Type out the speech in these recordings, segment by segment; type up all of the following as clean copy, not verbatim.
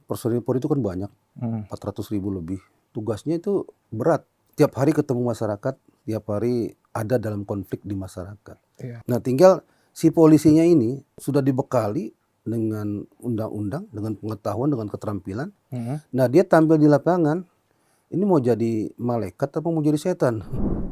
personil Polri itu kan banyak, 400.000 lebih. Tugasnya itu berat. Tiap hari ketemu masyarakat, tiap hari ada dalam konflik di masyarakat. Iya. Nah, tinggal si polisinya ini sudah dibekali dengan undang-undang, dengan pengetahuan, dengan keterampilan. Nah, dia tampil di lapangan, ini mau jadi malaikat atau mau jadi setan.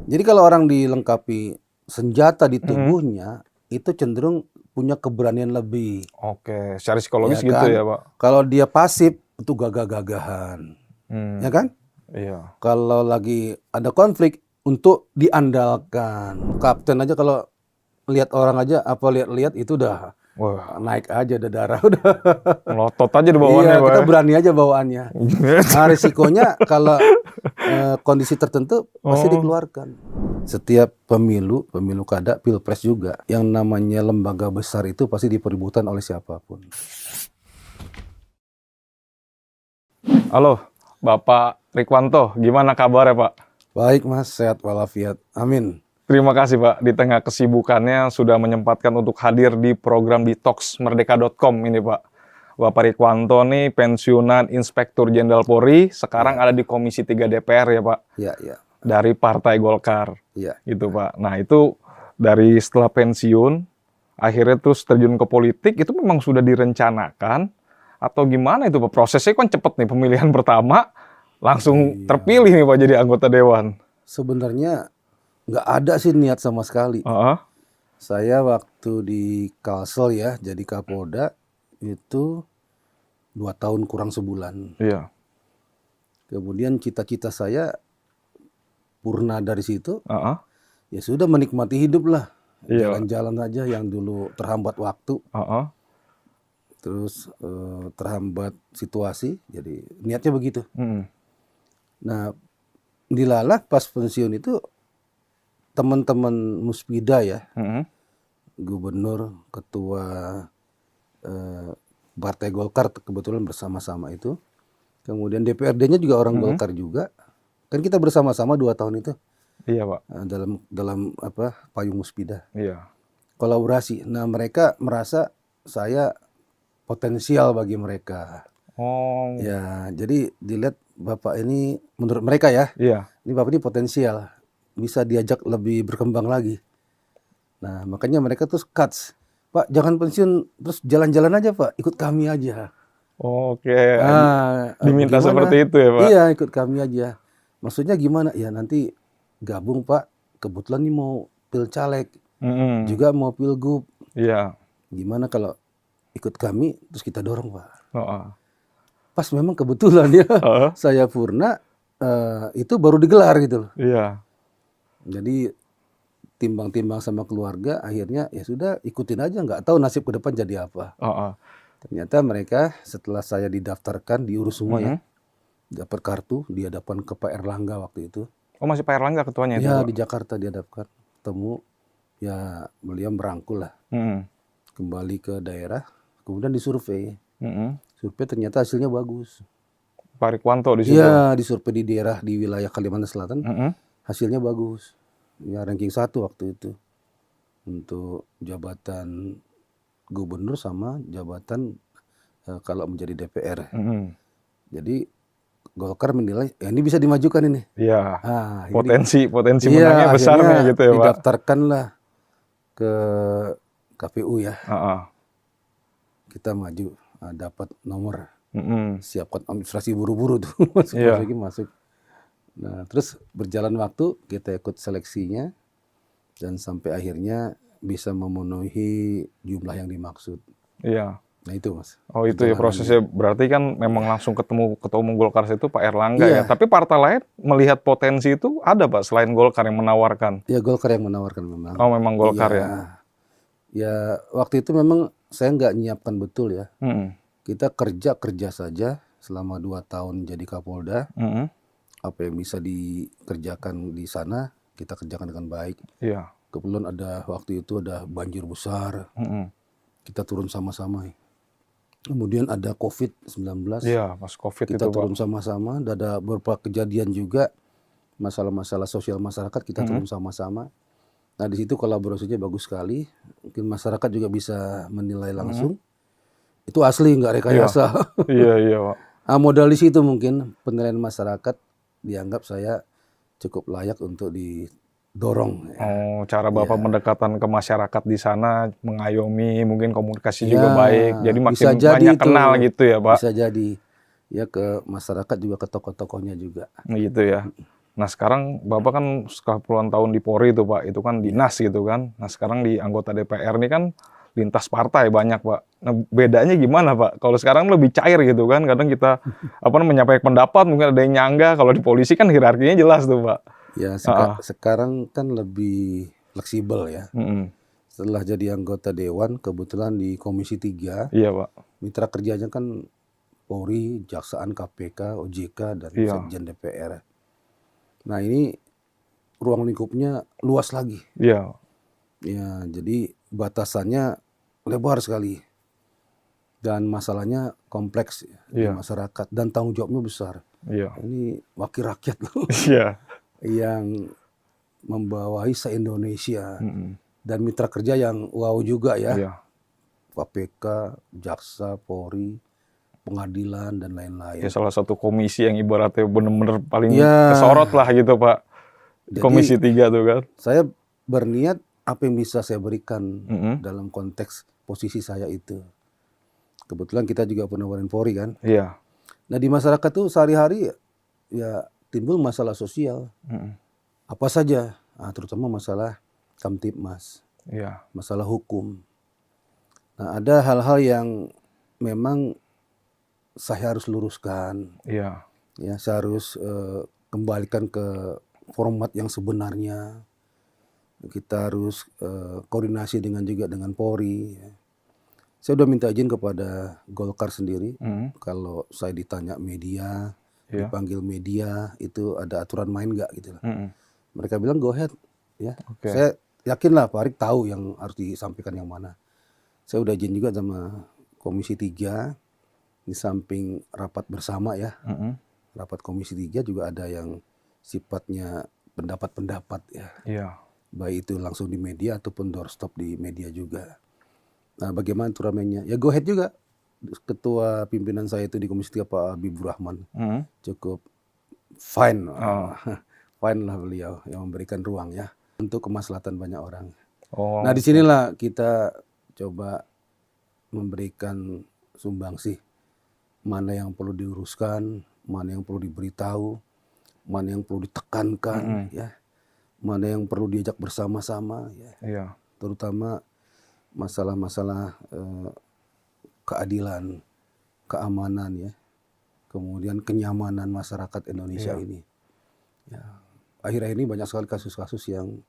Jadi kalau orang dilengkapi senjata di tubuhnya, itu cenderung punya keberanian lebih. Oke, secara psikologis Ya gitu kan? ya, Pak? Kalau dia pasif, itu gagah-gagahan. Ya kan? Iya. Kalau lagi ada konflik, untuk diandalkan. Kapten aja kalau lihat orang aja, apa lihat-lihat itu udah Wah, naik aja, udah darah udah. melotot aja di bawahnya, Iya, Pak. kita Ya. berani aja bawaannya. Nah, risikonya kalau kondisi tertentu pasti dikeluarkan. Setiap pemilu kada, pilpres juga, yang namanya lembaga besar itu pasti diperebutkan oleh siapapun. Halo, Bapak Rikwanto, gimana kabarnya, Pak? Baik Mas, sehat walafiat. Amin. Terima kasih, Pak. Di tengah kesibukannya sudah menyempatkan untuk hadir di program detoxmerdeka.com ini, Pak. Bapak Rikwanto nih pensiunan Inspektur Jenderal Polri, sekarang ada di Komisi 3 DPR ya, Pak. Iya, iya. Dari Partai Golkar. Iya. Gitu, Pak. Nah, itu dari setelah pensiun, akhirnya terus terjun ke politik, itu memang sudah direncanakan atau gimana itu, Pak? Prosesnya kan cepet nih, pemilihan pertama langsung terpilih nih, Pak, jadi anggota dewan. Sebenarnya nggak ada sih niat sama sekali. Saya waktu di Kalsel ya, jadi Kapolda, itu 2 tahun kurang sebulan. Iya. Kemudian cita-cita saya purna dari situ, ya sudah menikmati hidup lah. Jalan-jalan aja yang dulu terhambat waktu. Terus terhambat situasi, jadi niatnya begitu. Nah, dilalah pas pensiun itu teman-teman Muspida ya, gubernur, ketua Partai Golkar kebetulan bersama-sama itu. Kemudian DPRD-nya juga orang Golkar juga. Kan kita bersama-sama 2 tahun itu. Iya, Pak. Dalam apa payung Muspida. Iya. Kolaborasi. Nah, mereka merasa saya potensial bagi mereka. Oh. Ya, jadi dilihat Bapak ini menurut mereka ya. Iya. Ini Bapak ini potensial, bisa diajak lebih berkembang lagi. Nah, makanya mereka terus cuts. Pak, jangan pensiun terus jalan-jalan aja, Pak. Ikut kami aja. Oke. gimana? Diminta seperti itu ya, Pak? Iya, ikut kami aja. Maksudnya gimana? Ya nanti gabung, Pak. Kebetulan nih mau pilcaleg, juga mau pilgub. Iya. Gimana kalau ikut kami terus kita dorong, Pak? Pas memang kebetulan ya, saya purna, itu baru digelar gitu loh. Iya. Jadi timbang-timbang sama keluarga, akhirnya ya sudah ikutin aja, nggak tahu nasib ke depan jadi apa. Ternyata mereka setelah saya didaftarkan, diurus semua ya, dapat kartu di hadapan ke Pak Erlangga waktu itu. Oh, masih Pak Erlangga ketuanya itu, Ya, Pak? di Jakarta dihadapkan, ketemu, ya beliau merangkul lah, kembali ke daerah, kemudian disurvei. Survei ternyata hasilnya bagus. Pak Rikwanto di situ? Iya, disurvei di daerah di wilayah Kalimantan Selatan, hasilnya bagus. Ya, ranking 1 waktu itu. Untuk jabatan gubernur sama jabatan kalau menjadi DPR. Jadi Golkar menilai, ya ini bisa dimajukan ini. Iya. Nah, potensi menangnya besar nih gitu ya, Pak? Didaftarkanlah ke KPU ya. Kita maju, dapat nomor, siapkan administrasi buru-buru tuh, masuk. Nah, terus berjalan waktu, kita ikut seleksinya, dan sampai akhirnya bisa memenuhi jumlah yang dimaksud. Iya. Nah itu, Mas. Oh, itu ya prosesnya. Berarti kan memang langsung ketemu Ketua Umum Golkar itu Pak Erlangga ya. Tapi partai lain melihat potensi itu ada, Pak, selain Golkar yang menawarkan? Ya, Golkar yang menawarkan memang. Oh, memang Golkar ya? Ya, waktu itu memang saya nggak nyiapkan betul ya. Kita kerja saja selama 2 tahun jadi Kapolda. Apa yang bisa dikerjakan di sana, kita kerjakan dengan baik. Iya. Kebetulan waktu itu ada banjir besar. Kita turun sama-sama. Kemudian ada COVID-19. Iya, pas COVID kita itu, turun Pak. sama-sama. Ada beberapa kejadian juga, masalah-masalah sosial masyarakat, kita turun sama-sama. Nah, di situ kolaborasinya bagus sekali. Mungkin masyarakat juga bisa menilai langsung. Itu asli, nggak rekayasa. Iya, Pak. Modal di situ mungkin penilaian masyarakat dianggap saya cukup layak untuk didorong. Ya. Oh, cara Bapak Ya. pendekatan ke masyarakat di sana, mengayomi, mungkin komunikasi Ya, juga baik. Jadi makin bisa jadi banyak itu, kenal gitu ya, Pak. bisa jadi. Ya ke masyarakat juga ke tokoh-tokohnya juga. Gitu ya. Nah sekarang Bapak kan setelah puluhan tahun di Polri itu Pak, itu kan dinas gitu kan. Nah sekarang di anggota DPR ini kan lintas partai banyak Pak. Nah bedanya gimana Pak? Kalau sekarang lebih cair gitu kan, kadang kita menyampaikan pendapat, mungkin ada yang nyangga. Kalau di polisi kan hierarkinya jelas tuh Pak. Ya, Heeh. sekarang kan lebih fleksibel ya. Mm-mm. Setelah jadi anggota dewan, kebetulan di Komisi 3, Iya Pak. mitra kerjanya kan Polri, Jaksaan, KPK, OJK, dan Iya, Sekjen DPR. Nah ini ruang lingkupnya luas lagi. iya, Ya, jadi batasannya lebar sekali. Dan masalahnya kompleks ya, di iya, masyarakat. Dan tanggung jawabnya besar. iya, Ini wakil rakyat loh iya. yang membawahi se-Indonesia. Mm-mm. Dan mitra kerja yang wow juga ya. Iya, KPK, Jaksa, Polri, pengadilan, dan ya lain-lain. salah satu komisi yang ibaratnya bener-bener paling Ya, kesorot lah gitu Pak. Komisi jadi 3 tuh kan. saya berniat apa yang bisa saya berikan Mm-mm. dalam konteks posisi saya itu. Kebetulan kita juga pernah Polri kan. Iya. Nah di masyarakat tuh sehari-hari ya timbul masalah sosial. Mm-mm. Apa saja, terutama masalah Kamtibmas, Iya, masalah hukum. Nah ada hal-hal yang memang saya harus luruskan. iya, Ya, saya harus kembalikan ke format yang sebenarnya. Kita harus koordinasi juga dengan Polri. Ya. Saya udah minta izin kepada Golkar sendiri. mm, Kalau saya ditanya media, iya, dipanggil media, itu ada aturan main nggak gitu. mm, Mereka bilang go ahead. Ya, oke, saya yakin lah Pak Arik tahu yang harus disampaikan yang mana. Saya udah izin juga sama Komisi 3 di samping rapat bersama ya. mm, Rapat Komisi 3 juga ada yang sifatnya pendapat-pendapat ya. iya, Baik itu langsung di media ataupun doorstop di media juga. Nah bagaimana turnamennya? Ya go ahead juga. Ketua pimpinan saya itu di Komisi 3 Pak Habibur Rahman. mm, Cukup fine. oh, Fine lah beliau yang memberikan ruang ya. Untuk kemaslahatan banyak orang. oh, Nah disinilah kita coba memberikan sumbangsih. Mana yang perlu diluruskan, mana yang perlu diberitahu, mana yang perlu ditekankan, ya, mana yang perlu diajak bersama-sama, ya, iya, terutama masalah-masalah keadilan, keamanan, ya, kemudian kenyamanan masyarakat Indonesia iya, ini. Ya, akhir-akhir ini banyak sekali kasus-kasus yang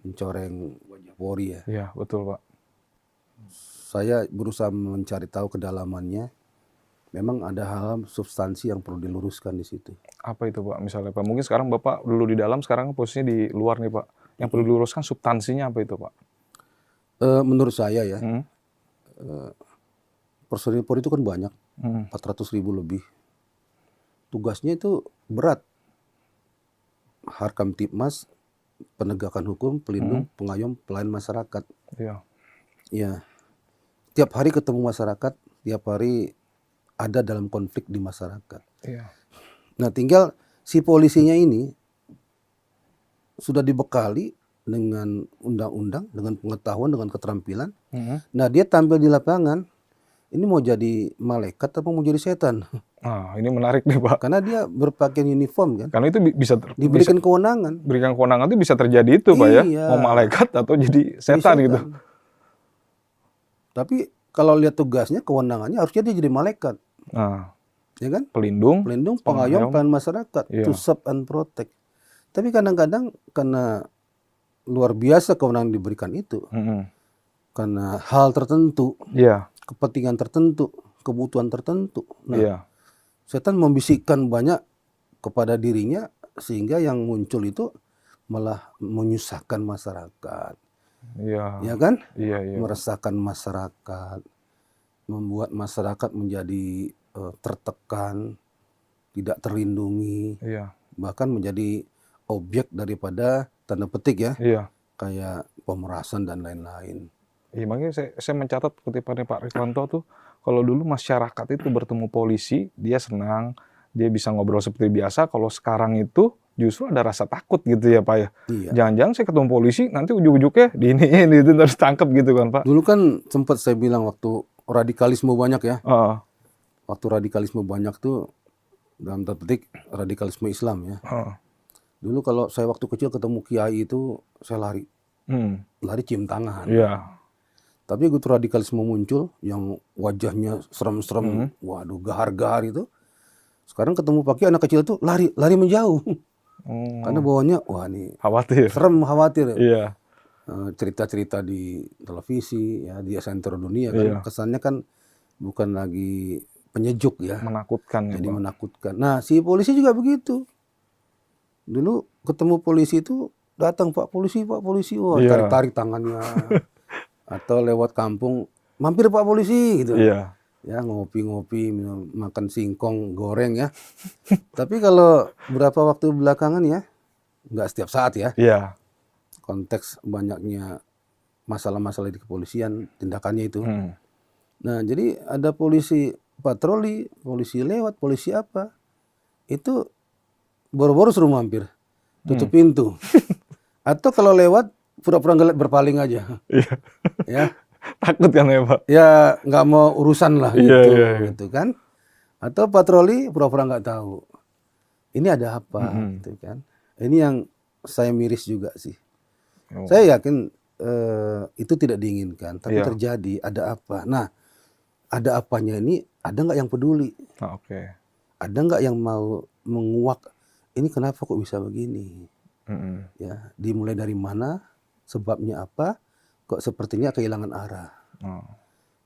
mencoreng wajah Polri ya. iya, betul Pak. Saya berusaha mencari tahu kedalamannya. Memang ada hal substansi yang perlu diluruskan di situ. Apa itu Pak misalnya Pak? Mungkin sekarang Bapak dulu di dalam, sekarang posisinya di luar nih Pak. Yang perlu diluruskan substansinya apa itu Pak? Menurut saya ya, Mm, personil Polri itu kan banyak, mm, 400.000 lebih. Tugasnya itu berat. Harkamtibmas, penegakan hukum, pelindung, pengayom, pelayan masyarakat. iya, Ya, tiap hari ketemu masyarakat, tiap hari ada dalam konflik di masyarakat. iya, Nah, tinggal si polisinya ini sudah dibekali dengan undang-undang, dengan pengetahuan, dengan keterampilan. mm. Nah, dia tampil di lapangan, ini mau jadi malaikat atau mau jadi setan? Nah ini menarik nih Pak. Karena dia berpakaian uniform kan, Karena itu bisa diberikan kewenangan. berikan kewenangan itu bisa terjadi itu Pak ya. Iya. Mau malaikat atau jadi Jadi setan gitu. Tapi kalau lihat tugasnya, kewenangannya harusnya dia jadi malaikat, Nah, ya kan? pelindung, Pelindung, pengayom, pengayom, pelayan masyarakat, iya, to serve and protect. Tapi kadang-kadang karena luar biasa kewenangan diberikan itu, mm, karena hal tertentu, iya, kepentingan tertentu, kebutuhan tertentu. Nah, iya, setan membisikkan banyak kepada dirinya sehingga yang muncul itu malah menyusahkan masyarakat, iya, ya kan? iya, iya, Meresahkan masyarakat, membuat masyarakat menjadi tertekan, tidak terlindungi, iya, bahkan menjadi objek daripada tanda petik ya, iya. kayak pemerasan dan lain-lain. Iya, makanya saya mencatat kutipannya Pak Rifwanto tuh, kalau dulu masyarakat itu bertemu polisi, dia senang, dia bisa ngobrol seperti biasa. Kalau sekarang itu justru ada rasa takut gitu ya Pak ya. Iya. Jangan-jangan saya ketemu polisi, nanti ujung-ujungnya diiniin itu harus tangkap gitu kan Pak. Dulu kan sempat saya bilang waktu radikalisme banyak ya. Heeh. Waktu radikalisme banyak tuh dalam tanda petik radikalisme Islam ya. Heeh. Dulu kalau saya waktu kecil ketemu kiai itu saya lari cium tangan. Iya. Tapi begitu radikalisme muncul yang wajahnya serem-serem, waduh gahar-gahar itu. Sekarang ketemu Pak Kiai anak kecil tuh lari menjauh. Karena bawahnya wah ini Khawatir. serem, khawatir. Iya. Cerita-cerita di televisi ya di sentro dunia kan Iya. kesannya kan bukan lagi penyejuk ya, Menakutkan ya jadi Pak. menakutkan. Nah, si polisi juga begitu. Dulu ketemu polisi itu datang Pak polisi, wah Iya. tarik-tarik tangannya. Atau lewat kampung, mampir Pak polisi gitu. Iya. Ya ngopi-ngopi, makan singkong goreng ya. Tapi kalau beberapa waktu belakangan ya, nggak setiap saat ya. Iya. Konteks banyaknya masalah-masalah di kepolisian, tindakannya itu. Nah, jadi ada polisi patroli, polisi lewat, polisi apa. Itu boro-boro suruh mampir, tutup pintu. Atau kalau lewat, pura-pura nggak lihat, berpaling aja. Iya. Ya, Takut kan ya Pak? ya nggak mau urusan lah Iya, gitu, iya. gitu kan. Atau patroli pura-pura nggak tahu. Ini ada apa, gitu kan. Ini yang saya miris juga sih. Saya yakin itu tidak diinginkan, tapi Iya. terjadi. Ada apa? Nah, ada apanya ini, ada nggak yang peduli? Nah, oke. Ada nggak yang mau menguak? Ini kenapa kok bisa begini? Ya, dimulai dari mana? Sebabnya apa? Kok sepertinya kehilangan arah.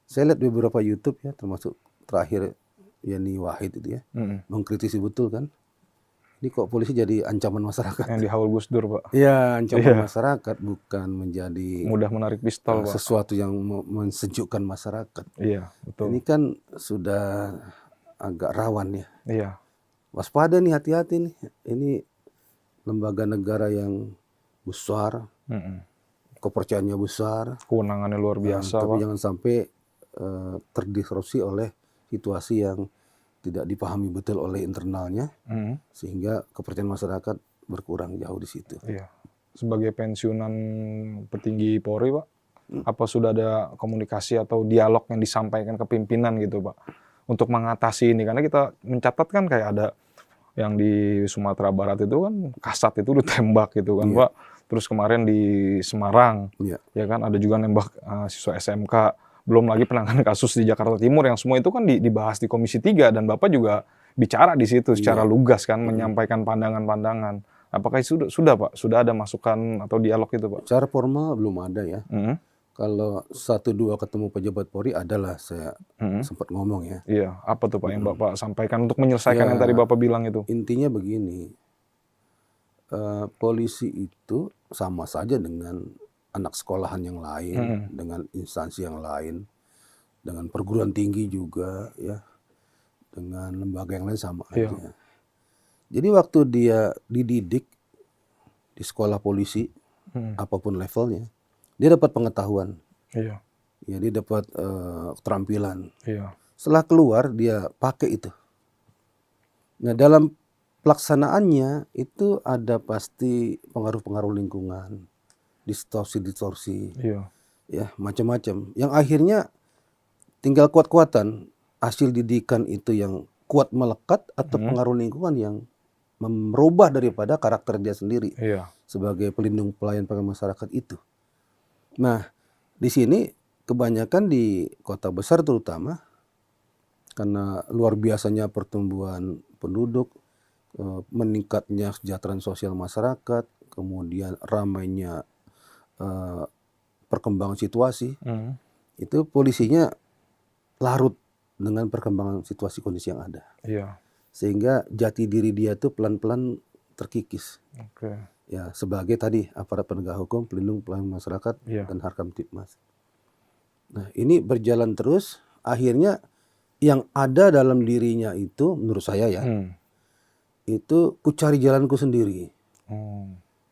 Saya lihat beberapa YouTube ya, termasuk terakhir Yani Wahid itu ya, mengkritisi betul kan. Ini kok polisi jadi ancaman masyarakat. Yang dihaul Gus Dur Pak. Iya, ancaman masyarakat, bukan menjadi Mudah menarik pistol Pak. sesuatu yang mensejukkan masyarakat. Iya, betul. Ini kan sudah agak rawan ya. Iya. Waspada nih, hati-hati nih. Ini lembaga negara yang besar, kepercayaannya besar, Kewenangannya luar biasa tapi Pak. jangan sampai terdisrupsi oleh situasi yang tidak dipahami betul oleh internalnya, sehingga kepercayaan masyarakat berkurang jauh di situ. Iya. Sebagai pensiunan petinggi Polri Pak, apa sudah ada komunikasi atau dialog yang disampaikan ke pimpinan gitu Pak, untuk mengatasi ini? Karena kita mencatat kan kayak ada yang di Sumatera Barat itu kan Kasat itu ditembak gitu kan Pak. Terus kemarin di Semarang, ya kan ada juga nembak siswa SMK. Belum lagi penanganan kasus di Jakarta Timur yang semua itu kan dibahas di Komisi 3 dan Bapak juga bicara di situ secara lugas kan, menyampaikan pandangan-pandangan. Apakah sudah Pak? Sudah ada masukan atau dialog itu Pak? Secara formal belum ada ya. Kalau 1-2 ketemu pejabat Polri adalah saya sempat ngomong ya. Iya, apa tuh Pak yang Bapak sampaikan untuk menyelesaikan yang tadi Bapak bilang itu? Intinya begini, polisi itu sama saja dengan anak sekolahan yang lain, dengan instansi yang lain, dengan perguruan tinggi juga ya, dengan lembaga yang lain sama aja. Jadi waktu dia dididik di sekolah polisi, apapun levelnya, dia dapat pengetahuan, Iya. ya dia dapat keterampilan. Iya. Setelah keluar dia pakai itu. Nah dalam pelaksanaannya itu ada pasti pengaruh-pengaruh lingkungan, distorsi, ya macam-macam. Yang akhirnya tinggal kuat-kuatan hasil didikan itu yang kuat melekat atau pengaruh lingkungan yang merubah daripada karakter dia sendiri sebagai pelindung pelayan masyarakat itu. Nah di sini kebanyakan di kota besar terutama karena luar biasanya pertumbuhan penduduk, meningkatnya kesejahteraan sosial masyarakat, kemudian ramainya perkembangan situasi, itu polisinya larut dengan perkembangan situasi kondisi yang ada. Sehingga jati diri dia tuh pelan-pelan terkikis. Ya sebagai tadi aparat penegak hukum, pelindung pelayan masyarakat dan Harkam Tipmas. Nah ini berjalan terus, akhirnya yang ada dalam dirinya itu menurut saya ya, itu ku cari jalanku sendiri.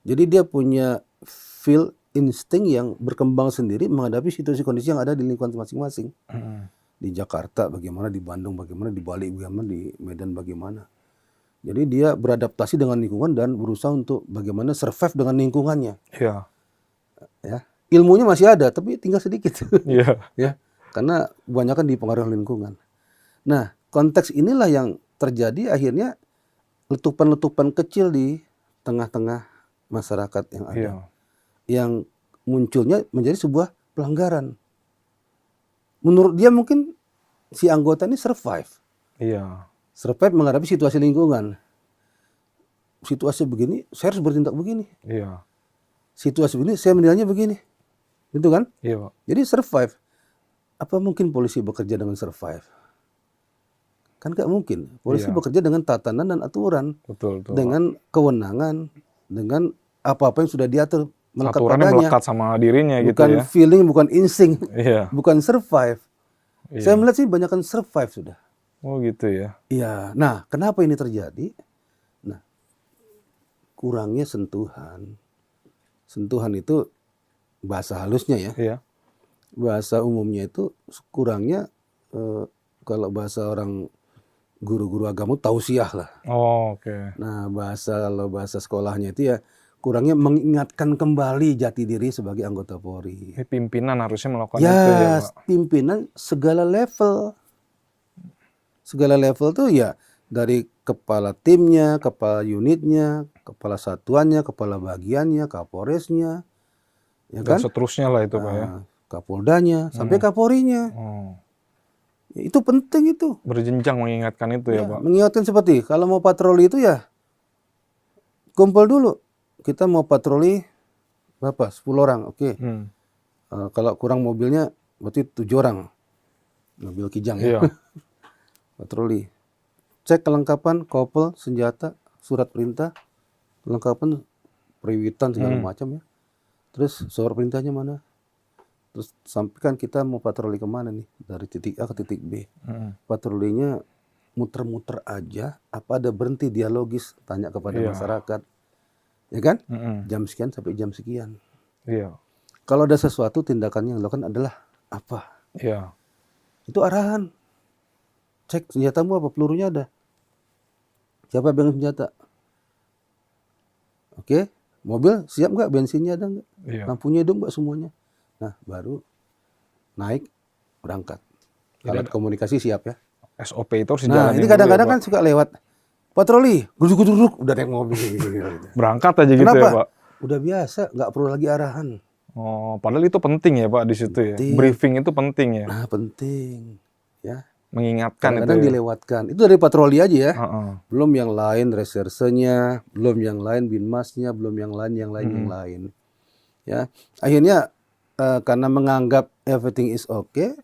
Jadi dia punya feel insting yang berkembang sendiri menghadapi situasi kondisi yang ada di lingkungan masing-masing. di Jakarta bagaimana, di Bandung bagaimana, di Bali bagaimana, di Medan bagaimana. Jadi dia beradaptasi dengan lingkungan dan berusaha untuk bagaimana survive dengan lingkungannya. Iya. Ya, ilmunya masih ada, tapi tinggal sedikit. Iya. Ya, karena kebanyakan dipengaruhi oleh lingkungan. Nah, konteks inilah yang terjadi akhirnya letupan-letupan kecil di tengah-tengah masyarakat yang ada. Iya. Yang munculnya menjadi sebuah pelanggaran. Menurut dia mungkin si anggota ini survive. Iya. Survive menghadapi situasi lingkungan. Situasi begini, saya harus bertindak begini. Iya. Situasi begini, saya menilainya begini. Gitu kan? Iya, Pak. Jadi survive. Apa mungkin polisi bekerja dengan survive? Kan nggak mungkin. Polisi Iya. bekerja dengan tatanan dan aturan. Betul, Pak. Dengan kewenangan. Dengan apa-apa yang sudah diatur. Melekat Aturannya padanya. melekat sama dirinya gitu Bukan ya. feeling, bukan insting. Iya. Bukan survive. Iya. Saya melihat sih banyakkan survive sudah. Oh gitu ya. Iya. Nah, kenapa ini terjadi? Nah, kurangnya sentuhan. Sentuhan itu bahasa halusnya ya. Iya. Bahasa umumnya itu kurangnya kalau bahasa orang guru-guru agama tausiah lah. Oh, oke. Nah, kalau bahasa sekolahnya itu ya kurangnya mengingatkan kembali jati diri sebagai anggota Polri. Ini pimpinan harusnya melakukan Ya, itu ya, Pak. pimpinan segala level. Segala level tuh ya dari kepala timnya, kepala unitnya, kepala satuannya, kepala bagiannya, kapolresnya, ya Dan kan? seterusnya lah itu, Pak ya. Nah, Kapoldanya, sampai Kapolrinya. Oh. Ya, itu penting itu. Berjenjang mengingatkan itu ya, Ya, Pak. mengingatkan seperti kalau mau patroli itu ya kumpul dulu. Kita mau patroli berapa? 10 orang, oke. Hmm. Kalau kurang mobilnya berarti 7 orang. Mobil kijang ya. Iya. Patroli. Cek kelengkapan, kopel, senjata, surat perintah, kelengkapan, periwitan segala macam ya. Terus surat perintahnya mana? Terus sampaikan kita mau patroli kemana nih? Dari titik A ke titik B. Patrolinya muter-muter aja, apa ada berhenti dialogis, tanya kepada Iya. masyarakat. Ya kan? Mm-mm. Jam sekian sampai jam sekian. Iya. Kalau ada sesuatu tindakan yang dilakukan adalah apa? Iya. Itu arahan. Cek senjatamu apa, pelurunya ada. Siapa yang pegang senjata? Oke, mobil siap nggak? Bensinnya ada nggak? Iya. Lampunya hidup nggak semuanya? Nah, baru naik berangkat. Alat komunikasi siap ya. SOP itu harus Nah, dijalanin ini kadang-kadang dulu ya, kan suka lewat patroli, guduk-guduk, udah naik mobil. Pak. Berangkat aja gitu Kenapa? ya, Pak. Udah biasa, nggak perlu lagi arahan. Oh, padahal itu penting ya, Pak, di situ ya. Penting. Briefing itu penting ya. Nah, penting. Ya, Mengingatkan itu kadang-kadang ya. dilewatkan. Itu dari patroli aja ya. Heeh. Belum yang lain resersenya, belum yang lain binmasnya, belum yang lain. Ya, akhirnya karena menganggap everything is okay,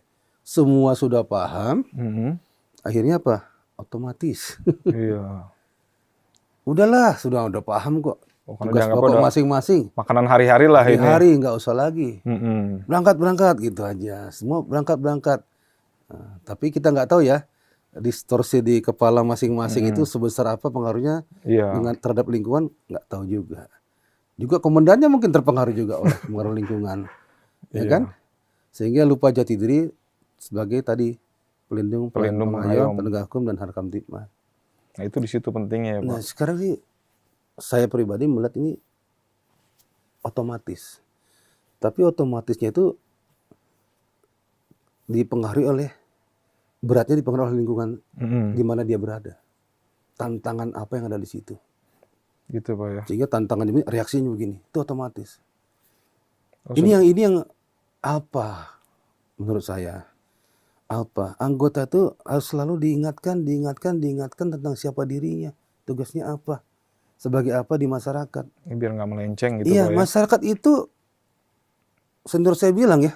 semua sudah paham, Mhm. akhirnya apa? Otomatis. Iya. Udahlah, udah paham kok. Oh, karena Tugas dianggap pokok udah masing-masing. makanan hari-hari lah ini. Hari nggak usah lagi. Mm-mm. Berangkat gitu aja. Semua berangkat. Nah, tapi kita nggak tahu ya distorsi di kepala masing-masing itu sebesar apa pengaruhnya Iya. dengan terhadap lingkungan, nggak tahu juga. Juga komandannya mungkin terpengaruh juga oleh pengaruh lingkungan, ya Iya. kan? Sehingga lupa jati diri sebagai tadi pelindung, Pelindung, pengayom, pengayom. penegak hukum dan harkam tipmas. Nah, itu di situ pentingnya ya, Pak. Nah, sekarang sih saya pribadi melihat ini otomatis. Tapi otomatisnya itu dipengaruhi oleh beratnya dipengaruhi oleh lingkungan Mm-mm. di mana dia berada. Tantangan apa yang ada di situ. Gitu, Pak ya. Sehingga tantangan ini reaksinya begini. Itu otomatis. Oh, Ini yang apa menurut saya? Apa? Anggota itu harus selalu diingatkan tentang siapa dirinya. Tugasnya apa? Sebagai apa di masyarakat. ini biar nggak melenceng gitu, Iya, Pak ya. masyarakat itu senior saya bilang ya,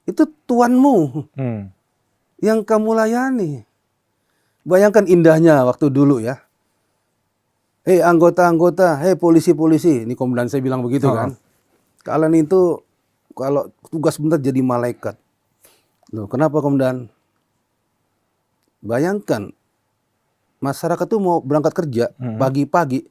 itu tuanmu Hmm. yang kamu layani. Bayangkan indahnya waktu dulu ya. Hei anggota-anggota, hei polisi-polisi. Ini komandan saya bilang begitu kan. Kalian itu kalau tugas benar jadi malaikat. Loh, kenapa komandan? Bayangkan masyarakat tuh mau berangkat kerja pagi-pagi.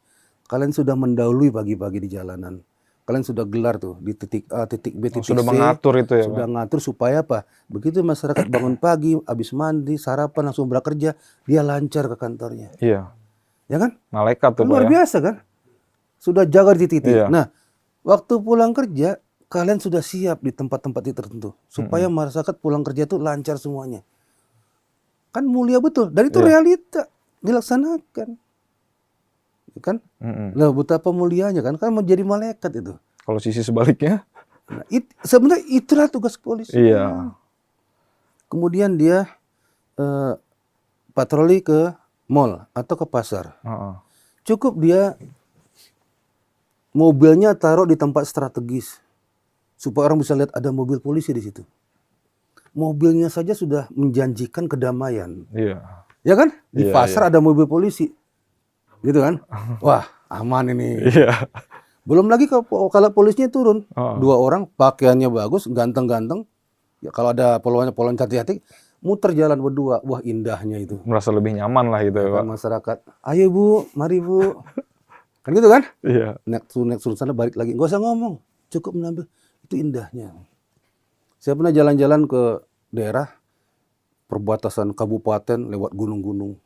Kalian sudah mendahului pagi-pagi di jalanan. kalian sudah gelar tuh di titik A, titik B, titik Sudah C. mengatur itu ya, Sudah Pak? ngatur supaya apa? Begitu masyarakat bangun pagi, habis mandi, sarapan, langsung bekerja, dia lancar ke kantornya. Iya. Ya kan? Malaikat tuh, Kan Pak luar ya? biasa kan? Sudah jaga di titik. Iya. Nah, waktu pulang kerja, kalian sudah siap di tempat-tempat tertentu. Supaya masyarakat pulang kerja itu lancar semuanya. Kan mulia betul. Dan itu realita. Dilaksanakan. Kan? Nah, betapa mulianya kan? Kan menjadi malaikat itu. Kalau sisi sebaliknya? Nah, sebenarnya itulah tugas polisi. Iya. Kemudian dia patroli ke mall atau ke pasar. Heeh. Cukup dia mobilnya taruh di tempat strategis supaya orang bisa lihat ada mobil polisi di situ. Mobilnya saja sudah menjanjikan kedamaian. Iya. Ya kan? Di Iya, pasar ada mobil polisi. Gitu kan? Wah, aman ini. Iya. Belum lagi kalau polisinya turun. Oh. 2 orang pakaiannya bagus, ganteng-ganteng. Ya, kalau ada polwan cantik-cantik, muter jalan berdua. Wah, indahnya itu. Merasa lebih nyaman lah gitu ya, Pak. Kan masyarakat, ayo Bu, mari Bu. Kan gitu kan? Iya. Naik turun sana balik lagi. Nggak usah ngomong. Cukup menambil. Itu indahnya. Saya pernah jalan-jalan ke daerah perbatasan kabupaten lewat gunung-gunung.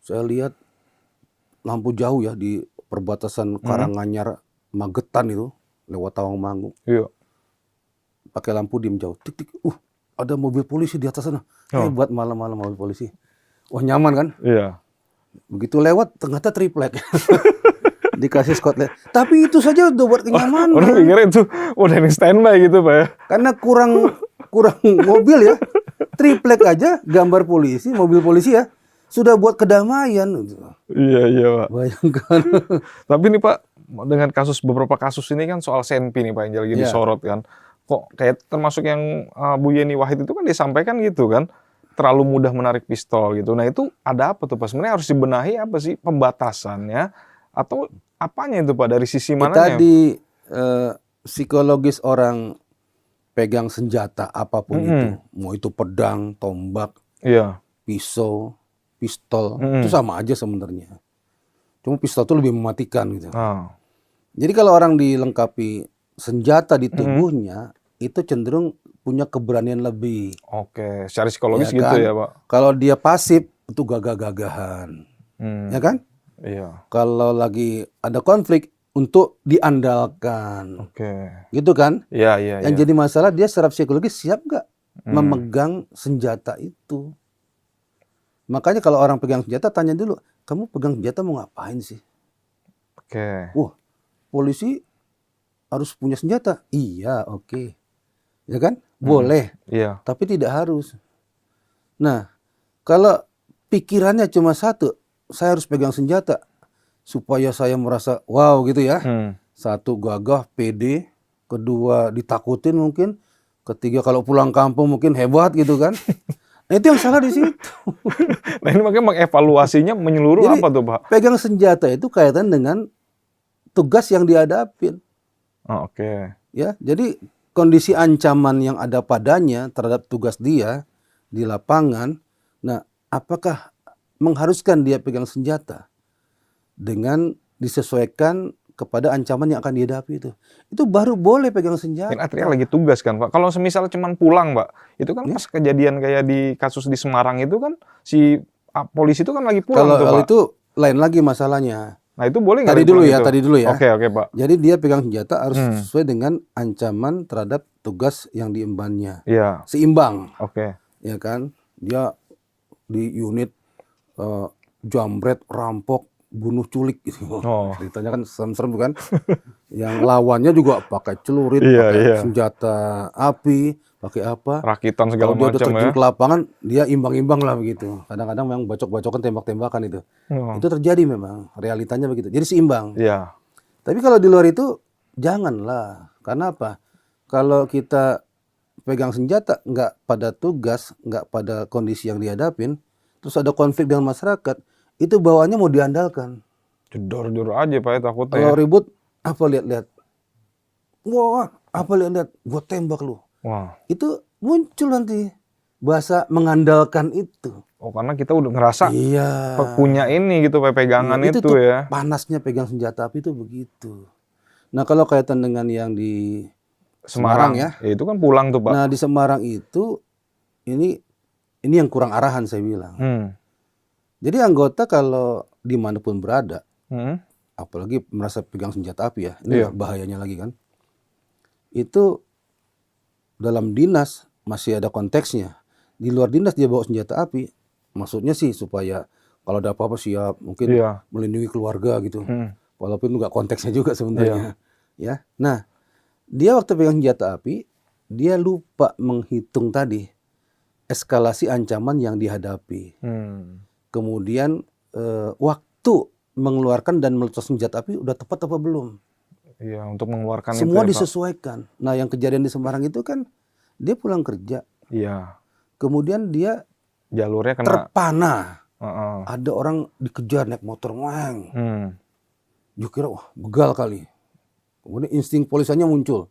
Saya lihat lampu jauh ya di perbatasan Karanganyar, Magetan itu. Lewat Tawangmangu. Iya. Pakai lampu dim jauh. Tik, tik. Ada mobil polisi di atas sana. Hebat malam-malam mobil polisi. Wah, nyaman kan? Iya. Begitu lewat ternyata triplek. Dikasih skotlet. Tapi itu saja udah buat kenyamanan. Orang pikirnya itu udah ini standby gitu, Pak ya. Karena kurang mobil ya. Triplek aja gambar polisi, mobil polisi ya. Sudah buat kedamaian. Iya, iya, Pak. Bayangkan. Tapi nih, Pak, dengan beberapa kasus ini kan soal Senpi nih, Pak, yang lagi Iya. disorot kan. Kok kayak termasuk yang Bu Yeni Wahid itu kan disampaikan gitu kan. Terlalu mudah menarik pistol gitu. Nah, itu ada apa tuh, Pak? Sebenarnya harus dibenahi apa sih pembatasannya? Atau apanya itu, Pak? Dari sisi mananya? Tadi psikologis orang pegang senjata apapun itu. Mau itu pedang, tombak, Iya. pisau, pistol. Itu sama aja sebenarnya. Cuma pistol itu lebih mematikan gitu. Ah. Jadi kalau orang dilengkapi senjata di tubuhnya, itu cenderung punya keberanian lebih. Oke, secara psikologis Ya gitu kan? ya, Pak. Kalau dia pasif, itu gagah-gagahan. Ya kan? Iya. Kalau lagi ada konflik, untuk diandalkan. Oke. Gitu kan? Iya, iya, Yang iya. jadi masalah, dia secara psikologis siap nggak memegang senjata itu. Makanya kalau orang pegang senjata, tanya dulu, kamu pegang senjata mau ngapain sih? Oke. Wah, polisi harus punya senjata. Iya, oke. Ya kan? Boleh, Iya. tapi tidak harus. Nah, kalau pikirannya cuma satu, saya harus pegang senjata supaya saya merasa wow gitu ya. Satu, gagah, pede. Kedua, ditakutin mungkin. Ketiga, kalau pulang kampung mungkin hebat gitu kan. Nah, itu yang salah di situ. Nah, ini makanya mengevaluasinya menyeluruh Jadi, apa tuh, Pak? pegang senjata itu kaitan dengan tugas yang dihadapin. Oh, oke. Ya, jadi kondisi ancaman yang ada padanya terhadap tugas dia di lapangan, nah apakah mengharuskan dia pegang senjata dengan disesuaikan kepada ancaman yang akan dihadapi itu baru boleh pegang senjata. Ini artinya lagi tugas kan, Pak. Kalau semisal cuman pulang, Pak, itu kan pas kejadian kayak di kasus di Semarang itu kan si polisi itu kan lagi pulang tuh, Kalau Pak. itu lain lagi masalahnya. Nah, itu boleh nggak? Tadi dulu ya. Oke, Pak. Jadi dia pegang senjata harus sesuai dengan ancaman terhadap tugas yang diembannya. Iya. Seimbang. Oke. Ya kan? Dia di unit jambret, rampok, bunuh, culik gitu. Oh. Ceritanya kan serem-serem kan. Yang lawannya juga pakai celurit, Iya, pakai iya. senjata api, pakai apa. Rakitan segala Kalau dia udah macam terjun ya. ke lapangan, dia imbang-imbang lah begitu. Kadang-kadang memang bacok-bacokan, tembak-tembakan itu. Oh. Itu terjadi memang, realitanya begitu. Jadi seimbang. Iya. Tapi kalau di luar itu, janganlah. Karena apa? Kalau kita pegang senjata, nggak pada tugas, nggak pada kondisi yang dihadapin, terus ada konflik dengan masyarakat, itu bawaannya mau diandalkan. Jedor-jedor aja, Pak, ya, takutnya. Kalau Ya. ribut, apa lihat-lihat? Wah, apa lihat-lihat? Gue tembak lu. Wah. Itu muncul nanti bahasa mengandalkan itu. Oh, karena kita udah ngerasa Iya. punya ini gitu, Pak, pegangan Iya, itu tuh ya. panasnya pegang senjata api itu begitu. Nah, kalau kaitan dengan yang di Semarang ya. ya itu kan pulang tuh Pak. Nah, di Semarang itu ini yang kurang arahan saya bilang. Jadi anggota kalau dimanapun berada, apalagi merasa pegang senjata api ya, ini bahayanya lagi kan. Itu dalam dinas masih ada konteksnya. Di luar dinas dia bawa senjata api, maksudnya sih supaya kalau ada apa-apa siap, mungkin melindungi keluarga gitu. Walaupun nggak konteksnya juga sebenarnya. Ya, nah dia waktu pegang senjata api, dia lupa menghitung tadi eskalasi ancaman yang dihadapi. Kemudian waktu mengeluarkan dan meletus senjata api udah tepat apa belum? Iya, untuk mengeluarkan semua itu disesuaikan. Nah, yang kejadian di Semarang itu kan dia pulang kerja. Iya. Kemudian dia jalurnya kena terpana. Ada orang dikejar naik motor, weng. Dia kira wah begal kali. Kemudian insting polisiannya muncul.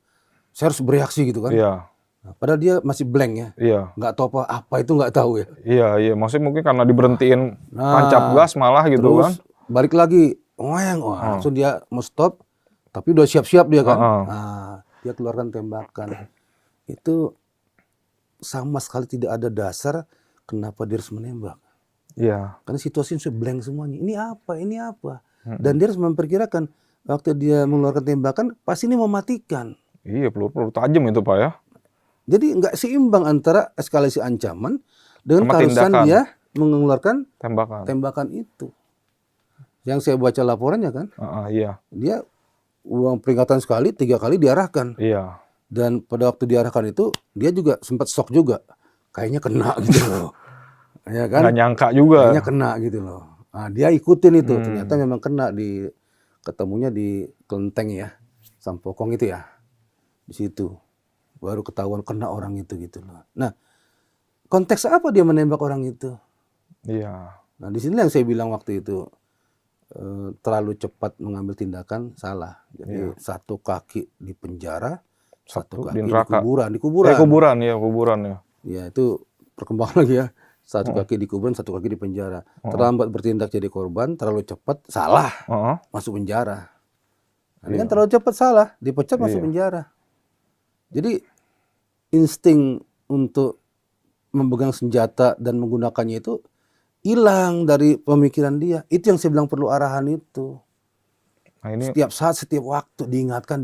Saya harus bereaksi gitu kan. Iya. Nah, padahal dia masih blank ya. Iya. Nggak tahu apa itu nggak tahu ya. Iya. Maksudnya mungkin karena diberhentiin tancap gas malah gitu terus kan. Balik lagi, weng. Langsung dia mau stop. Tapi udah siap-siap dia kan. Nah, dia keluarkan tembakan. Itu sama sekali tidak ada dasar kenapa dia harus menembak. Iya. Karena situasinya sudah blank semuanya. Ini apa? Ini apa? Dan dia harus memperkirakan waktu dia mengeluarkan tembakan pasti ini mematikan. Iya, peluru tajam itu Pak ya. Jadi nggak seimbang antara eskalasi ancaman dengan keharusan dia mengeluarkan tembakan itu. Yang saya baca laporannya kan. Iya. Dia uang peringatan sekali, 3 kali diarahkan. Iya. Dan pada waktu diarahkan itu dia juga sempat shock juga. Kayaknya kena gitu loh. Ya kan? Nggak nyangka juga. Kayaknya kena gitu loh. Nah, dia ikutin itu. Ternyata memang kena ketemunya di Kelenteng ya. Sampokong itu ya. Di situ. Baru ketahuan kena orang itu gitu loh. Nah, konteks apa dia menembak orang itu? Iya. Nah, di sini yang saya bilang waktu itu terlalu cepat mengambil tindakan salah. Jadi satu kaki di penjara, satu kaki di kuburan. Kuburan ya. Ya itu perkembangan lagi ya. Satu kaki di kuburan, satu kaki di penjara. Terlambat bertindak jadi korban, terlalu cepat salah, masuk penjara. Nah, ini kan terlalu cepat salah, dipecat masuk penjara. Jadi insting untuk memegang senjata dan menggunakannya itu hilang dari pemikiran dia. Itu yang saya bilang perlu arahan itu. Nah, ini setiap saat, setiap waktu diingatkan.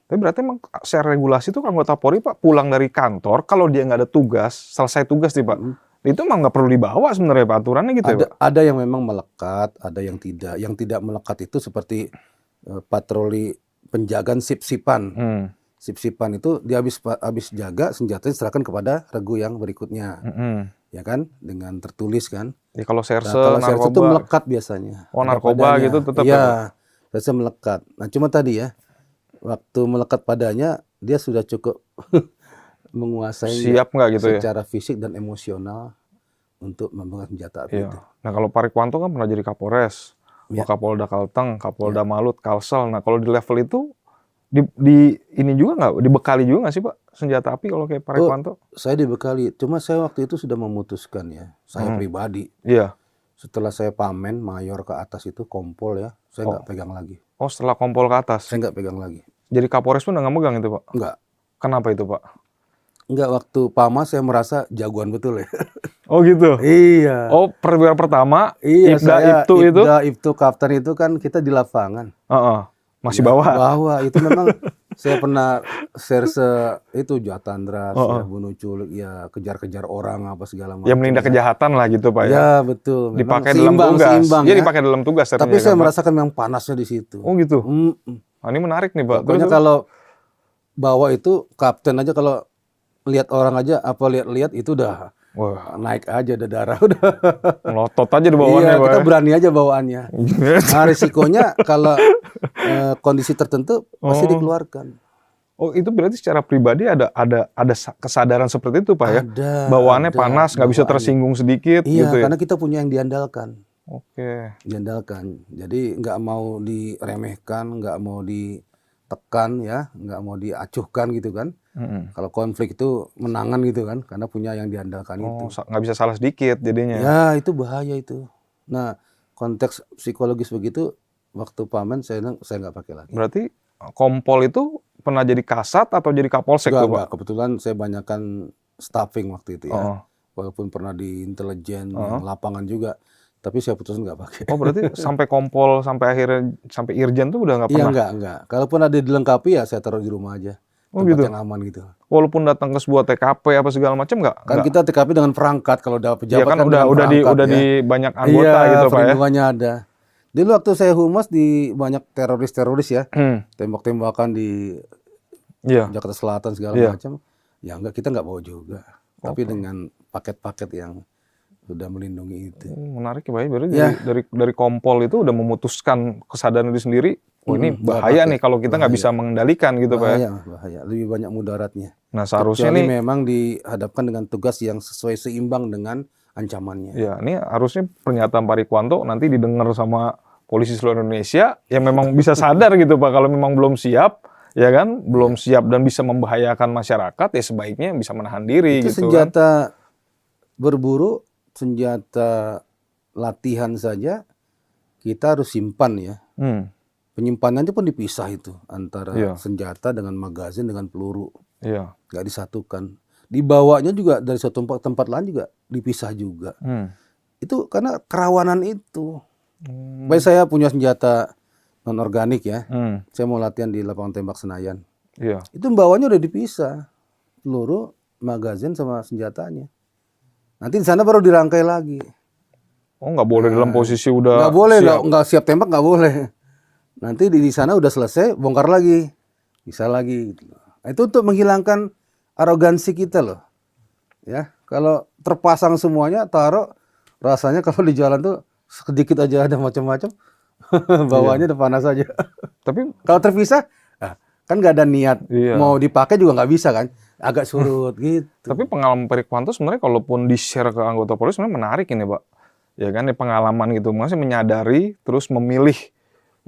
Tapi berarti emang secara regulasi itu anggota Polri Pak pulang dari kantor kalau dia nggak ada tugas, selesai tugas nih Pak, itu emang nggak perlu dibawa sebenarnya Pak aturannya gitu ya Pak? Ada yang memang melekat, ada yang tidak. Yang tidak melekat itu seperti patroli penjagaan sip-sipan. Sip-sipan itu dia habis jaga senjatanya diserahkan kepada regu yang berikutnya. Ya kan, dengan tertulis kan. Ya, kalau serse, kalau serse itu melekat biasanya. Oh, narkoba gitu tetap ya. Serse melekat. Nah, cuma tadi ya, waktu melekat padanya dia sudah cukup menguasai. Siap nggak gitu secara fisik dan emosional untuk memegang senjata api itu. Nah, kalau Pak Rikwanto kan pernah jadi Kapolres, Kapolda Kalteng, Kapolda Malut, Kalsel. Nah, kalau di level itu ini juga nggak dibekali juga nggak sih Pak senjata api kalau kayak Pak Rikwanto? Saya dibekali, cuma saya waktu itu sudah memutuskan ya, saya pribadi. Iya. Setelah saya pamen mayor ke atas itu kompol ya, saya nggak pegang lagi. Oh, setelah kompol ke atas? Saya nggak pegang lagi. Jadi Kapolres pun nggak megang itu Pak? Nggak. Kenapa itu Pak? Nggak, waktu Pama saya merasa jagoan betul ya. Oh gitu? Iya. Oh, perwira pertama, iya, Ibtu kapten itu kan kita di lapangan. Masih bawa itu memang saya pernah serse itu Jatandra, bunuh culik, ya kejar-kejar orang apa segala macam. Ya menindak kejahatan lah gitu Pak ya. Ya betul. Dipakai dalam tugas. Iya dipakai dalam tugas. Tapi saya merasakan memang panasnya di situ. Oh gitu. Ini menarik nih Pak. Pokoknya kalau bawa itu kapten aja kalau lihat orang aja lihat itu udah naik aja, udah darah udah melotot aja di bawaannya. Iya, kita berani aja bawaannya. Nah, risikonya kalau kondisi tertentu pasti dikeluarkan. Oh, itu berarti secara pribadi ada kesadaran seperti itu Pak ya? Bawaannya panas, nggak bisa tersinggung sedikit. Iya, gitu ya? karena kita punya yang diandalkan. Oke. Diandalkan. Jadi nggak mau diremehkan, nggak mau ditekan ya, nggak mau diacuhkan gitu kan. Kalau konflik itu menangan gitu kan, karena punya yang diandalkan itu. Nggak bisa salah sedikit jadinya. Ya itu bahaya itu. Nah konteks psikologis begitu, waktu pamen saya nggak pakai lagi. Berarti Kompol itu pernah jadi Kasat atau jadi Kapolsek tuh, Pak? Enggak. Kebetulan saya banyakkan staffing waktu itu ya. Oh. Walaupun pernah di intelijen, yang lapangan juga. Tapi saya putusin nggak pakai. Oh, berarti sampai Kompol, sampai akhirnya, sampai Irjen tuh udah nggak Iya, pernah? enggak. Kalaupun ada dilengkapi ya saya taruh di rumah aja. Oh, Tempat gitu? yang aman gitu. Walaupun datang ke sebuah TKP apa segala macam nggak? Kan kita TKP dengan perangkat, kalau dapat Iya pejabat kan kan dengan perangkat udah ya. di banyak anggota Iya, gitu, Pak ya? perlindungannya ada. Dulu waktu saya humas di banyak teroris ya, Hmm. tembak-tembakan di Iya. Jakarta Selatan segala Iya. macam. Ya enggak, kita nggak bawa juga. Tapi dengan paket-paket yang sudah melindungi itu. Menarik ya, Pak ya. Berarti Ya. dari Kompol itu udah memutuskan kesadaran diri sendiri, oh ini nggak bahaya pakai. nih kalau kita nggak bisa mengendalikan gitu, Pak ya? Bahaya. Lebih banyak mudaratnya. Nah, seharusnya Kecuali nih, memang dihadapkan dengan tugas yang sesuai seimbang dengan ancamannya. ya ini harusnya pernyataan Pak Rikwanto nanti didengar sama polisi seluruh Indonesia yang memang bisa sadar gitu, Pak, kalau memang belum siap, ya kan, belum siap dan bisa membahayakan masyarakat, ya sebaiknya bisa menahan diri Itu gitu kan. senjata berburu, senjata latihan saja kita harus simpan ya. Hmm. Penyimpanannya pun dipisah itu antara Iya. senjata dengan magazin dengan peluru, Iya. nggak disatukan. Dibawanya juga dari suatu tempat lain juga dipisah juga. Hmm. Itu karena kerawanan itu. Baik, saya punya senjata non organik ya. Hmm. Saya mau latihan di lapangan tembak Senayan. Iya. Itu bawahnya udah dipisah, peluru, magazin sama senjatanya. Nanti di sana baru dirangkai lagi. Oh, nggak boleh dalam posisi udah Nggak boleh, siap. nggak siap tembak nggak boleh. Nanti di sana udah selesai, bongkar lagi, bisa lagi. Gitu. Nah, itu untuk menghilangkan arogansi kita loh. Ya, kalau terpasang semuanya, taruh, rasanya kalau di jalan tuh sedikit aja ada macam-macam, bawahnya udah panas aja. Tapi Kalau terpisah, kan nggak ada niat Iya. mau dipakai juga nggak bisa kan, agak surut gitu. Tapi pengalaman Pak Rikwanto sebenarnya kalaupun di-share ke anggota polisi sebenarnya menarik ini, Pak. Ya kan, pengalaman gitu. Maksudnya menyadari, terus memilih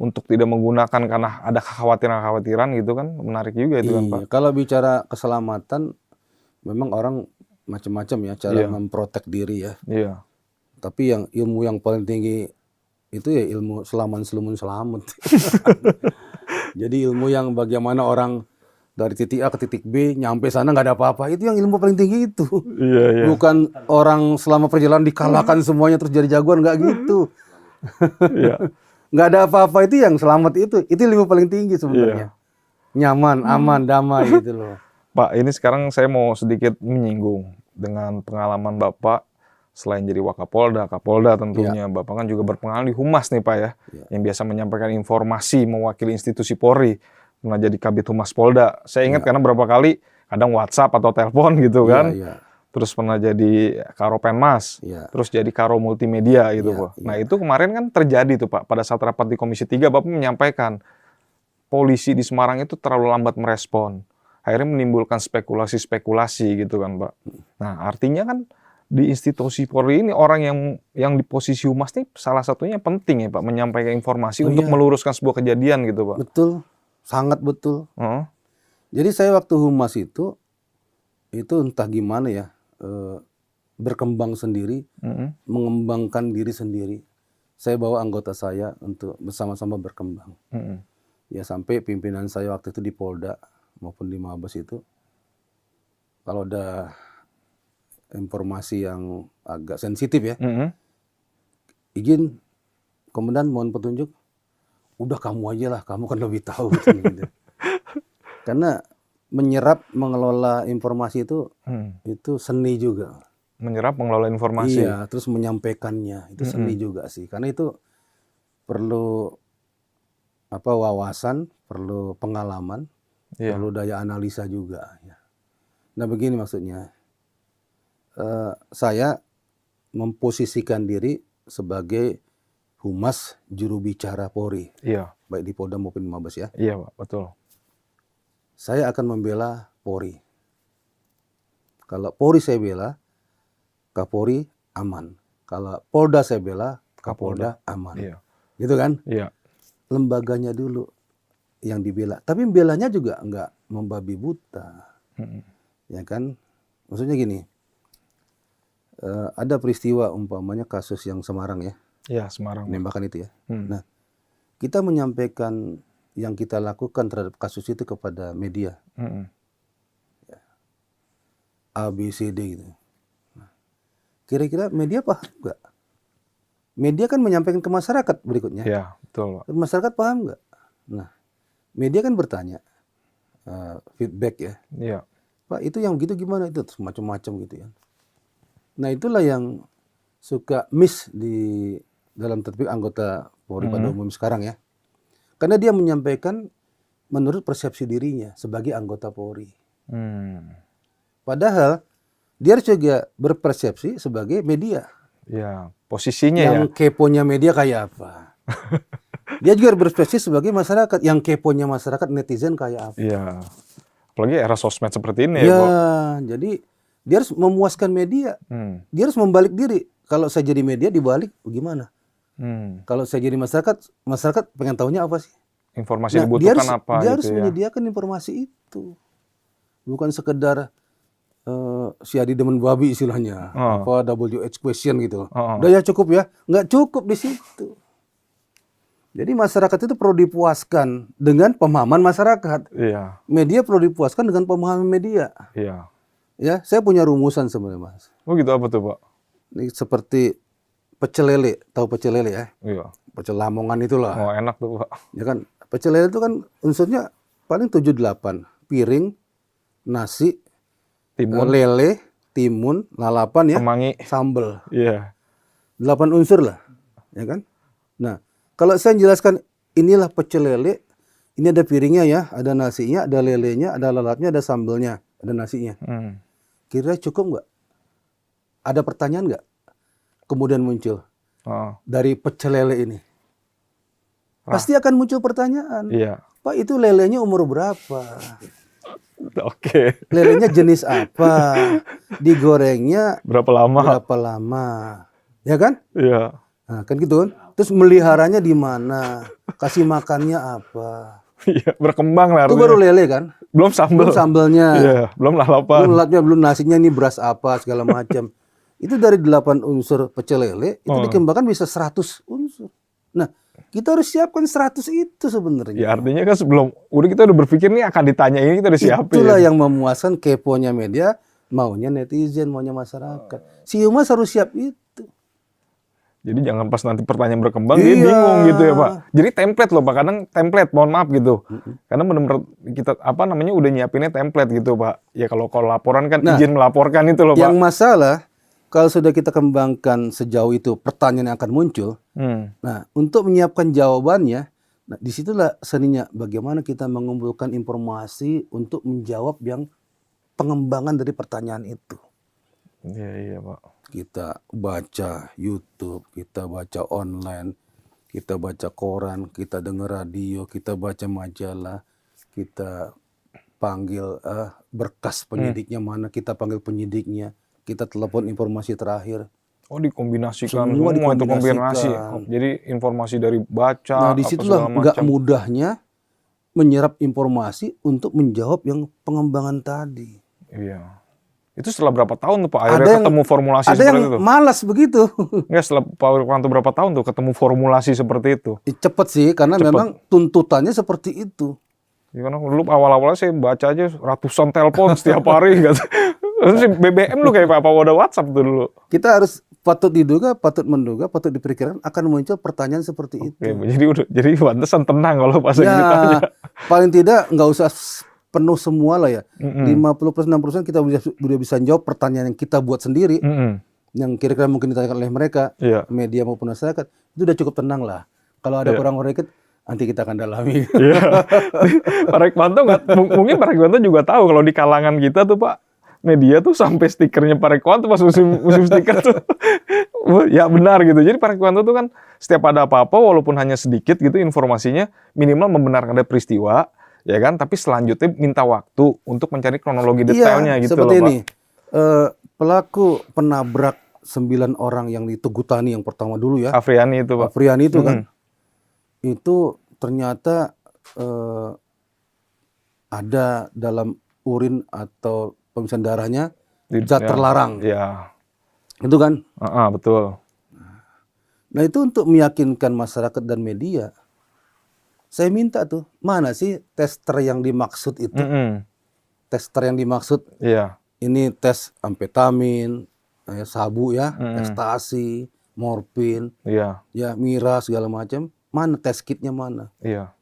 untuk tidak menggunakan karena ada kekhawatiran-kekhawatiran gitu kan. Menarik juga itu kan, Pak. Iya, kalau bicara keselamatan, memang orang macam-macam ya cara memprotek diri ya. Iya. Tapi yang ilmu yang paling tinggi itu ya ilmu selaman selumun selamat. Jadi ilmu yang bagaimana orang dari titik A ke titik B nyampe sana nggak ada apa-apa, itu yang ilmu paling tinggi itu. Iya, iya. Bukan orang selama perjalanan dikalahkan semuanya terus jadi jagoan, nggak gitu. Iya. Nggak ada apa-apa, itu yang selamat itu ilmu paling tinggi sebenarnya. Nyaman, aman, damai gitu loh. Pak, ini sekarang saya mau sedikit menyinggung dengan pengalaman Bapak selain jadi Wakapolda, Kapolda tentunya. Bapak kan juga berpengalaman di Humas nih, Pak ya. Yang biasa menyampaikan informasi mewakili institusi Polri. Pernah jadi Kabid Humas Polda. Saya ingat karena berapa kali kadang WhatsApp atau telepon gitu kan. Iya. Terus pernah jadi Karo Penmas, terus jadi Karo Multimedia gitu, Pak. Nah, itu kemarin kan terjadi tuh, Pak. Pada saat rapat di Komisi 3, Bapak menyampaikan polisi di Semarang itu terlalu lambat merespon. Akhirnya menimbulkan spekulasi-spekulasi gitu kan, Pak. Nah, artinya kan di institusi Polri ini orang yang di posisi humas nih salah satunya penting ya, Pak, menyampaikan informasi untuk meluruskan sebuah kejadian gitu, Pak. Betul, sangat betul. Jadi saya waktu humas itu entah gimana ya, berkembang sendiri, mengembangkan diri sendiri. Saya bawa anggota saya untuk bersama-sama berkembang. Ya sampai pimpinan saya waktu itu di Polda maupun di Mabes itu, kalau ada informasi yang agak sensitif ya, izin komandan mohon petunjuk, udah kamu aja lah, kamu kan lebih tahu gitu. Karena menyerap, mengelola informasi itu seni juga. Menyerap, mengelola informasi. Iya, terus menyampaikannya itu seni juga sih. Karena itu perlu wawasan, perlu pengalaman, perlu daya analisa juga. Nah begini maksudnya, saya memposisikan diri sebagai humas juru bicara Polri, baik di Polda maupun di Mabes ya. Iya, Pak, betul. Saya akan membela Polri. Kalau Polri saya bela, Kapolri aman. Kalau Polda saya bela, Kapolda aman. Iya. Gitu kan? Iya. Lembaganya dulu yang dibela. Tapi belanya juga nggak membabi buta. Ya kan? Maksudnya gini, ada peristiwa umpamanya kasus yang Semarang ya. Iya, Semarang. Penembakan itu ya. Nah, kita menyampaikan yang kita lakukan terhadap kasus itu kepada media. A, B, C, D gitu. Kira-kira media paham nggak? Media kan menyampaikan ke masyarakat berikutnya. Iya, betul, Pak. Masyarakat paham nggak? Nah, media kan bertanya, feedback ya. Iya. Pak, itu yang gitu gimana itu? Terus macam-macam gitu ya. Nah, itulah yang suka miss di dalam tertib anggota Polri pada umum sekarang ya. Karena dia menyampaikan menurut persepsi dirinya sebagai anggota Polri. Padahal dia harus juga berpersepsi sebagai media. Ya, posisinya Yang keponya media kayak apa? Dia juga berpersepsi sebagai masyarakat. Yang keponya masyarakat, netizen kayak apa? Iya. Apalagi era sosmed seperti ini Ya, ya, Pak. jadi dia harus memuaskan media. Dia harus membalik diri. Kalau saya jadi media dibalik, bagaimana? Kalau saya jadi masyarakat, masyarakat pengen tahunya apa sih? Informasi Dia dibutuhkan harus, apa dia harus gitu ya. menyediakan informasi itu. Bukan sekedar si Adi demen babi istilahnya. Apa WH question gitu. Udah ya cukup ya. Nggak cukup di situ. Jadi masyarakat itu perlu dipuaskan dengan pemahaman masyarakat. Iya. Media perlu dipuaskan dengan pemahaman media. Iya. Ya, saya punya rumusan sebenarnya, Mas. Oh gitu, apa tuh, Pak? Ini seperti pecel lele, tahu pecel lele ya? Iya. Pecel Lamongan itulah. Oh, enak tuh, Pak. Ya kan, pecel lele itu kan unsurnya paling 7-8. Piring, nasi, Timun, lele, timun, lalapan ya, kemangi. sambel. Iya. 8 unsur lah, ya kan? Nah, kalau saya jelaskan inilah pecel lele, ini ada piringnya ya, ada nasinya, ada lelenya, ada lalapnya, ada sambelnya, ada nasinya. Kira cukup nggak? Ada pertanyaan nggak? Kemudian muncul dari pecel lele ini. Pasti akan muncul pertanyaan. Iya. Pak, itu lelenya umur berapa? Oke. Lelenya jenis apa? Digorengnya Berapa lama? berapa lama? Ya kan? Iya. Nah, kan gitu kan? Terus meliharanya di mana? Kasih makannya apa? Iya, berkembang lah Itu artinya. baru lele kan? Belum sambal. Belum sambelnya. Iya, belum lalapan. Belum lalapnya, belum nasinya, ini beras apa, segala macam. Itu dari 8 unsur pecel lele, itu dikembangkan bisa 100 unsur. Nah, kita harus siapkan 100 itu sebenarnya. Ya artinya kan sebelum, kita udah berpikir nih akan ditanya ini, kita udah siapin. Itulah yang memuaskan keponya media, maunya netizen, maunya masyarakat. Si Humas harus siap itu. Jadi jangan pas nanti pertanyaan berkembang dia bingung gitu ya, Pak. Jadi template loh, Pak. Kadang template, mohon maaf gitu. Karena benar-benar kita udah nyiapinnya template gitu, Pak. Ya kalau laporan kan izin melaporkan itu loh, Pak. Yang masalah kalau sudah kita kembangkan sejauh itu pertanyaan yang akan muncul. Nah, untuk menyiapkan jawabannya, nah disitulah seninya bagaimana kita mengumpulkan informasi untuk menjawab yang pengembangan dari pertanyaan itu. Iya, Pak. Kita baca YouTube, kita baca online, kita baca koran, kita dengar radio, kita baca majalah, kita panggil berkas penyidiknya mana, kita panggil penyidiknya, kita telepon informasi terakhir. Oh, dikombinasikan Semua itu kombinasi. dikombinasikan. Jadi informasi dari baca, Nah, disitulah nggak mudahnya menyerap informasi untuk menjawab yang pengembangan tadi. Iya. Itu setelah berapa tahun tuh, Pak? Akhirnya ketemu formulasi seperti itu. Ada yang malas begitu. Enggak, setelah Pak Irwanto berapa tahun tuh ketemu formulasi seperti itu? Cepet sih, karena memang tuntutannya seperti itu. Ya, karena dulu awal-awalnya saya baca aja ratusan telepon setiap hari. Gitu. Terus BBM lu kayak apa udah WhatsApp tuh dulu. Kita harus patut diduga, patut menduga, patut diperkirakan akan muncul pertanyaan seperti itu. Jadi pantesan tenang kalau pas ditanya. Paling tidak nggak usah penuh semua lah ya. 50% 60% kita udah bisa jawab pertanyaan yang kita buat sendiri. Yang kira-kira mungkin ditanyakan oleh mereka, media maupun masyarakat, itu udah cukup tenang lah. Kalau ada kurang-kurang dikit, nanti kita akan dalami. Pak Rekwanto mungkin Pak Rekwanto juga tahu kalau di kalangan kita tuh, Pak, media tuh sampai stikernya Pak Rekwanto pas musim stiker tuh. Ya benar gitu. Jadi Pak Rekwanto tuh kan setiap ada apa-apa walaupun hanya sedikit gitu informasinya, minimal membenarkan ada peristiwa, ya kan? Tapi selanjutnya minta waktu untuk mencari kronologi detailnya gitu loh, Pak. Seperti ini. Pelaku penabrak 9 orang yang di Tugutani yang pertama dulu ya. Afriani itu, Pak. Afriani itu kan. Itu ternyata ada dalam urin atau pemeriksaan darahnya zat terlarang. Iya. Itu kan? Betul. Nah, itu untuk meyakinkan masyarakat dan media Saya minta tuh, mana sih tester yang dimaksud itu? Tester yang dimaksud Iya. ini tes amfetamin, sabu ya, ekstasi, morfin, Iya. ya miras segala macam. Mana tes kitnya mana? Iya.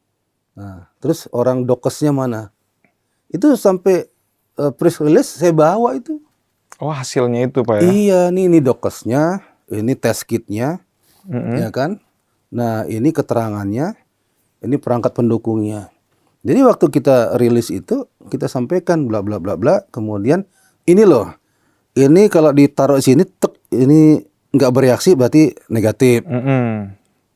Nah, terus orang dokesnya mana? Itu sampai press release saya bawa itu. Oh, hasilnya itu Pak ya? Iya, ini dokesnya, ini tes kitnya, ya kan? Nah, ini keterangannya, ini perangkat pendukungnya. Jadi waktu kita rilis itu, kita sampaikan bla bla bla bla. Kemudian ini loh, ini kalau ditaruh sini, ini nggak bereaksi berarti negatif.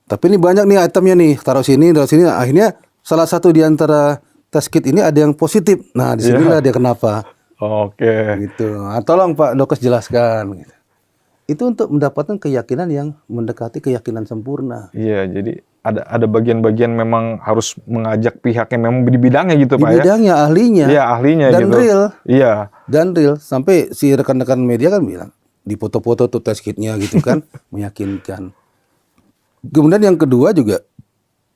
Tapi ini banyak nih itemnya nih, taruh sini. Akhirnya salah satu di antara tes kit ini ada yang positif. Nah, disinilah dia kenapa. Oke. Gitu. Nah, tolong Pak Dokes jelaskan. Gitu. Itu untuk mendapatkan keyakinan yang mendekati keyakinan sempurna. Iya, jadi ada bagian-bagian memang harus mengajak pihak yang memang di bidangnya gitu Pak ya? Di bidangnya, ahlinya. Iya, ahlinya dan gitu. Real. Iya. Dan real. Sampai si rekan-rekan media kan bilang, di foto-foto tuh tes kitnya gitu kan, meyakinkan. Kemudian yang kedua juga,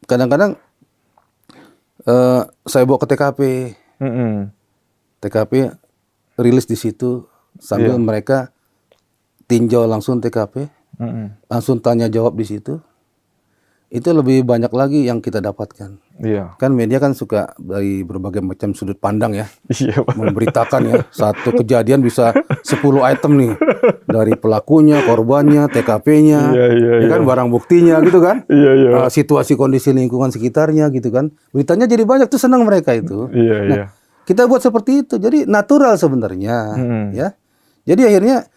kadang-kadang saya bawa ke TKP. TKP rilis di situ, sambil mereka tinjau langsung TKP, langsung tanya jawab di situ. Itu lebih banyak lagi yang kita dapatkan. Iya. Kan media kan suka dari berbagai macam sudut pandang ya. Iya, Pak. Memberitakan ya, satu kejadian bisa 10 item nih. Dari pelakunya, korbannya, TKP-nya, ya kan barang buktinya gitu kan. Situasi kondisi lingkungan sekitarnya gitu kan. Beritanya jadi banyak tuh, senang mereka itu. Nah, kita buat seperti itu. Jadi natural sebenarnya ya. Jadi akhirnya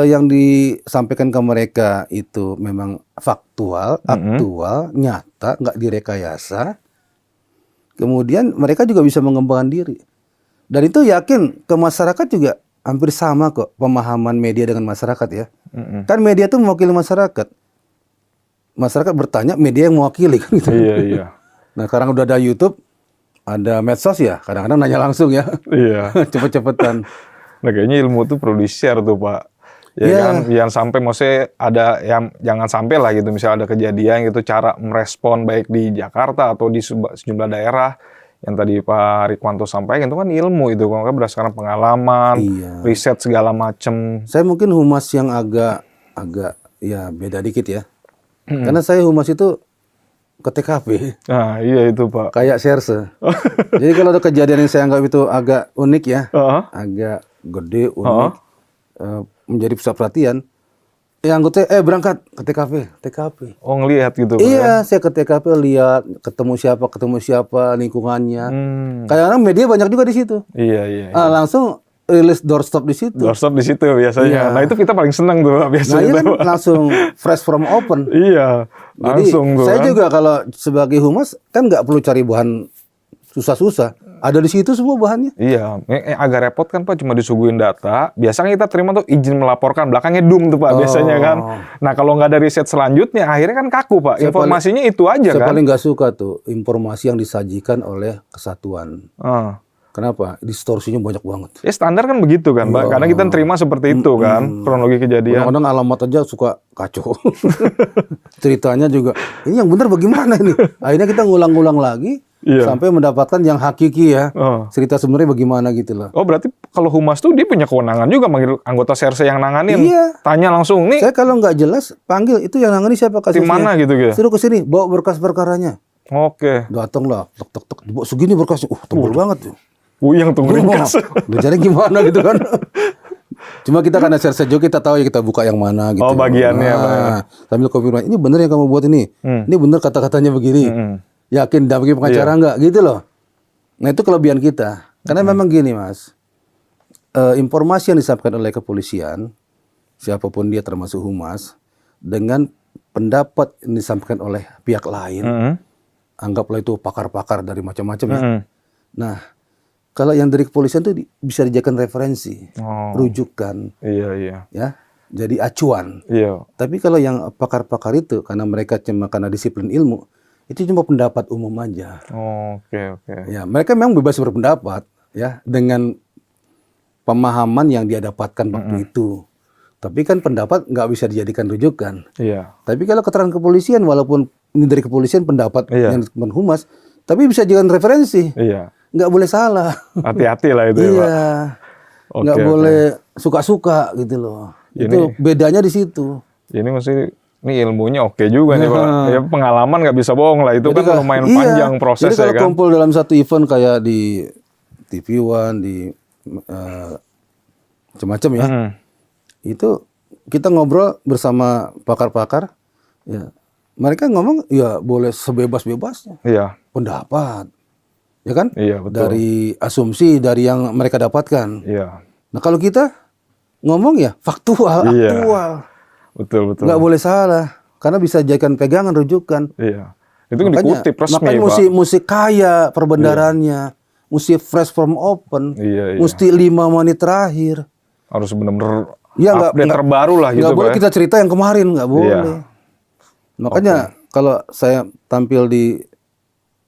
yang disampaikan ke mereka itu memang faktual, aktual, nyata, nggak direkayasa. Kemudian mereka juga bisa mengembangkan diri. Dan itu yakin ke masyarakat juga hampir sama kok pemahaman media dengan masyarakat ya. Kan media itu mewakili masyarakat. Masyarakat bertanya, media yang mewakili kan gitu. Iya. Nah, sekarang udah ada YouTube, ada medsos ya, kadang-kadang nanya langsung ya. Iya. Cepet-cepetan. Nah, kayaknya ilmu tuh perlu di-share tuh Pak. Kan, yang sampai maksudnya ada yang jangan sampai lah gitu, misalnya ada kejadian gitu, cara merespon baik di Jakarta atau di sejumlah daerah yang tadi Pak Rikwanto sampaikan itu kan ilmu itu, kan berdasarkan pengalaman, riset segala macem. Saya mungkin humas yang agak ya beda dikit ya, karena saya humas itu ke TKP. Nah, iya itu Pak. Kayak serse. Jadi kalau ada kejadian yang saya anggap itu agak unik ya, agak gede, unik, menjadi pusat perhatian, anggota berangkat ke TKP. Oh, ngelihat gitu Pak. Iya, saya ke TKP lihat, ketemu siapa lingkungannya. Kadang-kadang media banyak juga di situ. Iya. Langsung rilis doorstop di situ. Doorstop di situ biasanya. Nah, itu kita paling senang tuh biasanya. Nah, iya kan langsung fresh from open. Iya, langsung. Jadi, saya juga kalau sebagai humas kan nggak perlu cari bahan susah-susah. Ada di situ semua bahannya. Iya, agak repot kan Pak, cuma disuguhin data. Biasanya kita terima tuh izin melaporkan, belakangnya doom tuh Pak biasanya kan. Nah, kalau nggak ada riset selanjutnya, akhirnya kan kaku Pak. Informasinya itu aja kan. Saya paling nggak suka tuh informasi yang disajikan oleh kesatuan. Kenapa? Distorsinya banyak banget. Ya standar kan begitu kan Pak, karena kita terima seperti itu kan, kronologi kejadian. Kadang-kadang alamat aja suka kacau. Ceritanya juga, ini yang benar bagaimana ini? Akhirnya kita ngulang-ngulang lagi. Sampai mendapatkan yang hakiki ya, cerita sebenarnya bagaimana gitu loh. Oh, berarti kalau humas tuh dia punya kewenangan juga manggil anggota serse yang nanganin. Iya. Tanya langsung nih. Saya kalau nggak jelas panggil, itu yang nangani siapa kasusnya? Di mana gitu. Suruh ke sini, bawa berkas perkaranya. Oke. Datang lah, tek, dibawa segini berkasnya. Tebal banget tuh. Yang tunggu berkas. Jadi gimana gitu kan? Cuma kita karena serse juga kita tahu ya, kita buka yang mana gitu. Oh, bagiannya. Sambil konfirmasi, ini bener yang kamu buat ini. Ini bener kata-katanya begini. Yakin dampingi pengacara nggak gitu loh. Nah, itu kelebihan kita. Karena memang gini Mas, informasi yang disampaikan oleh kepolisian, siapapun dia termasuk humas, dengan pendapat yang disampaikan oleh pihak lain, anggaplah itu pakar-pakar dari macam-macam ya. Nah, kalau yang dari kepolisian itu bisa dijadikan referensi, rujukan, ya, jadi acuan. Tapi kalau yang pakar-pakar itu, karena mereka karena disiplin ilmu, itu cuma pendapat umum aja. Oke. Ya, mereka memang bebas berpendapat ya dengan pemahaman yang dia dapatkan waktu itu. Tapi kan pendapat nggak bisa dijadikan rujukan. Iya. Tapi kalau keterangan kepolisian walaupun ini dari kepolisian pendapat Iya. yang disebut humas, tapi bisa jadikan referensi. Iya. Nggak boleh salah. Hati-hati lah itu ya, Pak. Iya. Oke, Nggak oke. boleh suka-suka gitu loh. Ini- Itu bedanya di situ. Ini mesti ini ilmunya oke juga nih, Pak. Ya pengalaman nggak bisa bohong lah. Itu Jadi kan lumayan iya. panjang Jadi prosesnya kalau kan. kumpul dalam satu event kayak di TV One, di macam-macam ya, Hmm. itu kita ngobrol bersama pakar-pakar, ya mereka ngomong ya boleh sebebas-bebasnya Iya. pendapat, ya kan? Iya, betul. Dari asumsi dari yang mereka dapatkan. Iya. Nah kalau kita ngomong ya faktual, Iya. aktual, Betul, betul. nggak boleh salah, karena bisa jadikan pegangan, rujukan. Iya. Itu kan dikutip resmi, makanya Pak. mesti kaya perbendarannya, mesti fresh from open, Iya, iya. mesti 5 menit terakhir. Harus benar-benar Ya, update terbaru lah gitu, nggak boleh Pak. kita cerita yang kemarin, nggak boleh. Iya. Makanya kalau saya tampil di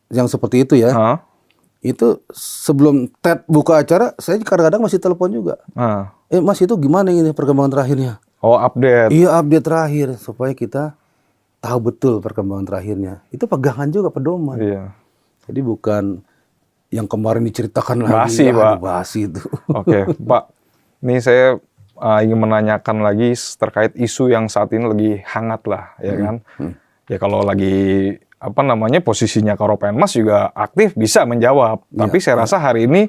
yang seperti itu ya, Hah? itu sebelum TED buka acara, saya kadang-kadang masih telepon juga. Nah. Mas itu gimana ini perkembangan terakhirnya? Oh, update. Iya update terakhir supaya kita tahu betul perkembangan terakhirnya. Itu pegangan juga pedoman. Iya. Jadi bukan yang kemarin diceritakan Basi, lagi. Pak. Basi itu. Oke, Pak. Ini saya ingin menanyakan lagi terkait isu yang saat ini lagi hangat lah, ya kan? Ya kalau lagi apa namanya posisinya Karopenmas juga aktif bisa menjawab. Tapi saya rasa hari ini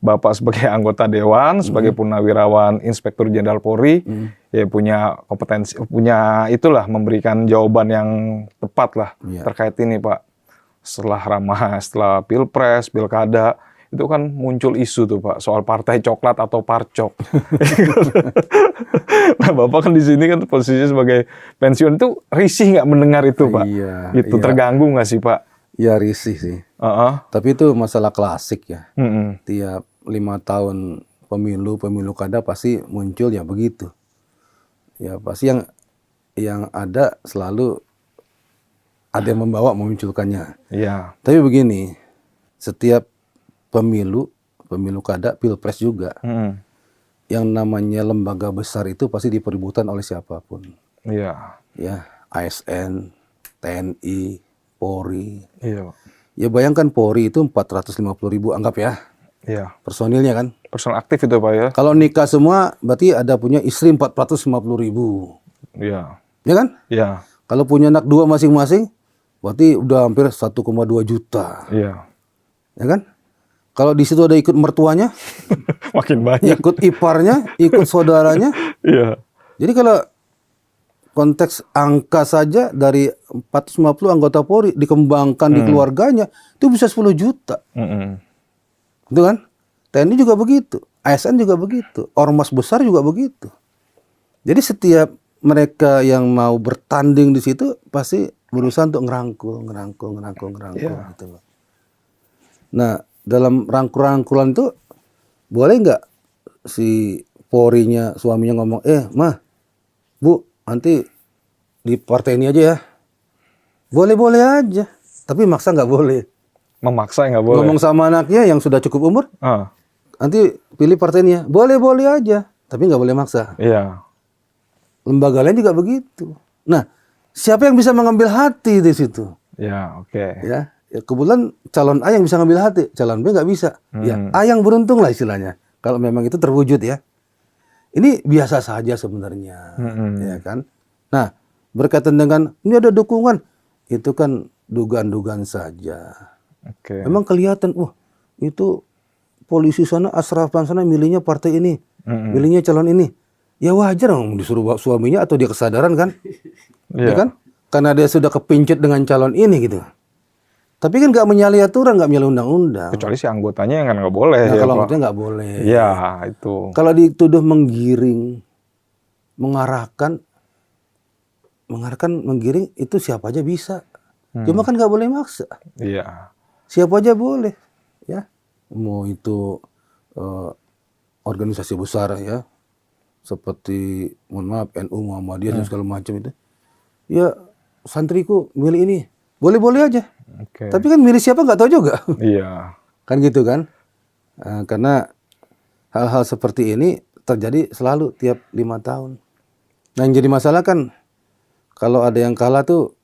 Bapak sebagai anggota Dewan, sebagai Purnawirawan Inspektur Jenderal Polri, ya punya kompetensi, punya itulah memberikan jawaban yang tepat lah terkait ini, Pak. Setelah Pilpres, Pilkada, itu kan muncul isu tuh, Pak, soal partai coklat atau parcok. Nah, Bapak kan di sini kan posisinya sebagai pensiun itu risih nggak mendengar itu, Pak? Iya, Itu iya. terganggu nggak sih, Pak? Ya risih sih. Heeh. Tapi itu masalah klasik ya. Mm-mm. Tiap 5 tahun pemilu kada pasti muncul ya begitu. Ya pasti yang ada selalu ada yang membawa memunculkannya. Iya. Tapi begini, setiap pemilu kada, pilpres juga, Mm-mm. yang namanya lembaga besar itu pasti diperebutkan oleh siapapun. Iya. Ya, ASN, TNI, Polri. Iya, Pak. Ya bayangkan Polri itu 450.000 anggap ya Iya. personilnya kan. Personal aktif itu, Pak, ya? Kalau nikah semua berarti ada punya istri 450.000. Iya. Ya kan? Iya. Kalau punya anak 2 masing-masing berarti udah hampir 1,2 juta. Iya. Ya kan? Kalau di situ ada ikut mertuanya, Makin banyak. ikut iparnya, ikut saudaranya. Iya. Jadi kalau konteks angka saja dari 450 anggota Polri dikembangkan di keluarganya itu bisa 10 juta. Mm-mm. Gitu kan? TNI juga begitu, ASN juga begitu, ormas besar juga begitu. Jadi setiap mereka yang mau bertanding di situ pasti berusaha untuk ngerangkul Iya. gitu loh. Nah, dalam rangkul-rangkulan itu boleh nggak si Polri-nya suaminya ngomong, mah, Bu, nanti di partai ini aja ya. Boleh-boleh aja, tapi maksa nggak boleh. Memaksa nggak boleh. Ngomong sama anaknya yang sudah cukup umur, Ah, nanti pilih partainya. Boleh-boleh aja, tapi nggak boleh maksa. iya. Lembaga lain juga begitu. Nah, siapa yang bisa mengambil hati di situ? Ya, oke. Ya, kebetulan calon A yang bisa ngambil hati, calon B nggak bisa. Ya, A yang beruntung lah istilahnya. Kalau memang itu terwujud ya. Ini biasa saja sebenarnya, ya kan? Nah, berkaitan dengan ini ada dukungan, itu kan dugaan-dugaan saja. Oke. Memang kelihatan, itu polisi sana, Asrafan sana milihnya partai ini, milihnya calon ini. Ya wajar dong disuruh suaminya atau dia kesadaran kan, ya Iya. kan? Karena dia sudah kepincut dengan calon ini gitu. Tapi kan nggak menyalahi aturan, nggak menyalahi undang-undang. Kecuali si anggotanya yang kan nggak boleh. Nah, ya, kalau Pak. anggotanya nggak boleh. Iya, itu. Kalau dituduh menggiring, menggiring itu siapa aja bisa. Cuma kan nggak boleh maksa. Iya. Siapa aja boleh, ya. Mau itu organisasi besar ya, seperti mohon maaf NU, Muhammadiyah dan segala macam itu. Ya santriku milih ini, boleh-boleh aja. Oke. Tapi kan milih siapa nggak tahu juga. Iya. Kan gitu kan. Karena hal-hal seperti ini terjadi selalu tiap 5 tahun. Nah yang jadi masalah kan kalau ada yang kalah tuh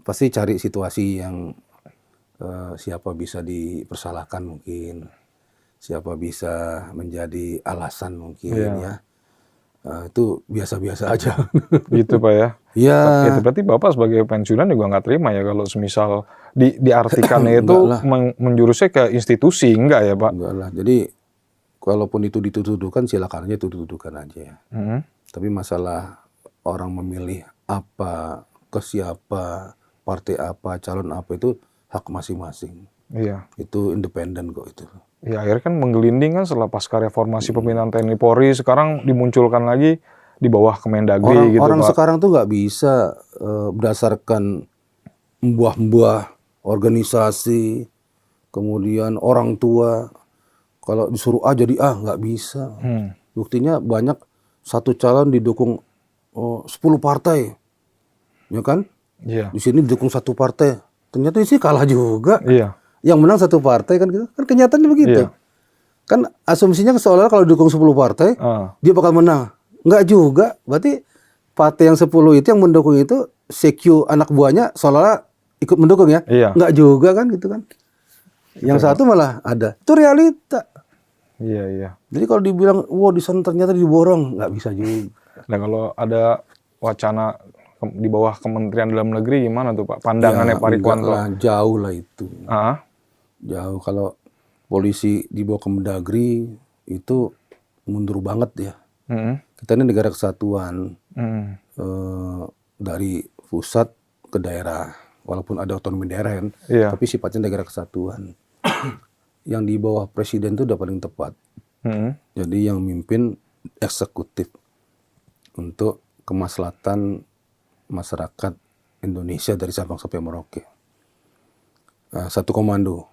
pasti cari situasi yang siapa bisa dipersalahkan mungkin, siapa bisa menjadi alasan mungkin Iya. ya. Itu biasa-biasa aja. Gitu Pak ya. Ya, Itu berarti Bapak sebagai pensiunan juga nggak terima ya kalau semisal diartikannya itu Enggak lah. menjurusnya ke institusi, enggak ya Pak? enggak lah. Jadi kalaupun itu dituduhkan silakan aja tuduh-tuduhkan aja ya. Mhm. Tapi masalah orang memilih apa, ke siapa, partai apa, calon apa itu hak masing-masing. Iya. Itu independen kok itu. Ya akhirnya kan menggelinding kan setelah pasca reformasi pemerintahan TNI Polri sekarang dimunculkan lagi di bawah Kemendagri gitu Orang Pak. sekarang tuh nggak bisa berdasarkan mbah-mbah organisasi, kemudian orang tua, kalau disuruh A jadi A nggak bisa. Buktinya banyak satu calon didukung 10 partai, ya kan? Iya. Di sini didukung satu partai, ternyata di sini kalah juga. Iya. Yang menang satu partai kan gitu, kan kenyataannya begitu. Iya. Kan asumsinya seolah kalau didukung 10 partai, dia bakal menang. Nggak juga, berarti partai yang 10 itu yang mendukung itu CQ anak buahnya seolah ikut mendukung ya. Iya. Nggak juga kan gitu kan. Yang satu malah ada. Itu realita. Iya, iya. Jadi kalau dibilang, wah di sana ternyata diborong, nggak bisa juga. Nah kalau ada wacana di bawah Kementerian Dalam Negeri gimana tuh Pak? Pandangannya Pak enggak Rikwanto? lah, jauh lah itu. Ah, Jauh kalau polisi di bawah Kemendagri itu mundur banget ya. Kita ini negara kesatuan. Dari pusat ke daerah, walaupun ada otonomi daerah kan, Iya. tapi sifatnya negara kesatuan. Yang di bawah presiden itu udah paling tepat. Jadi yang mimpin eksekutif untuk kemaslahatan masyarakat Indonesia dari Sabang sampai Merauke. Satu komando,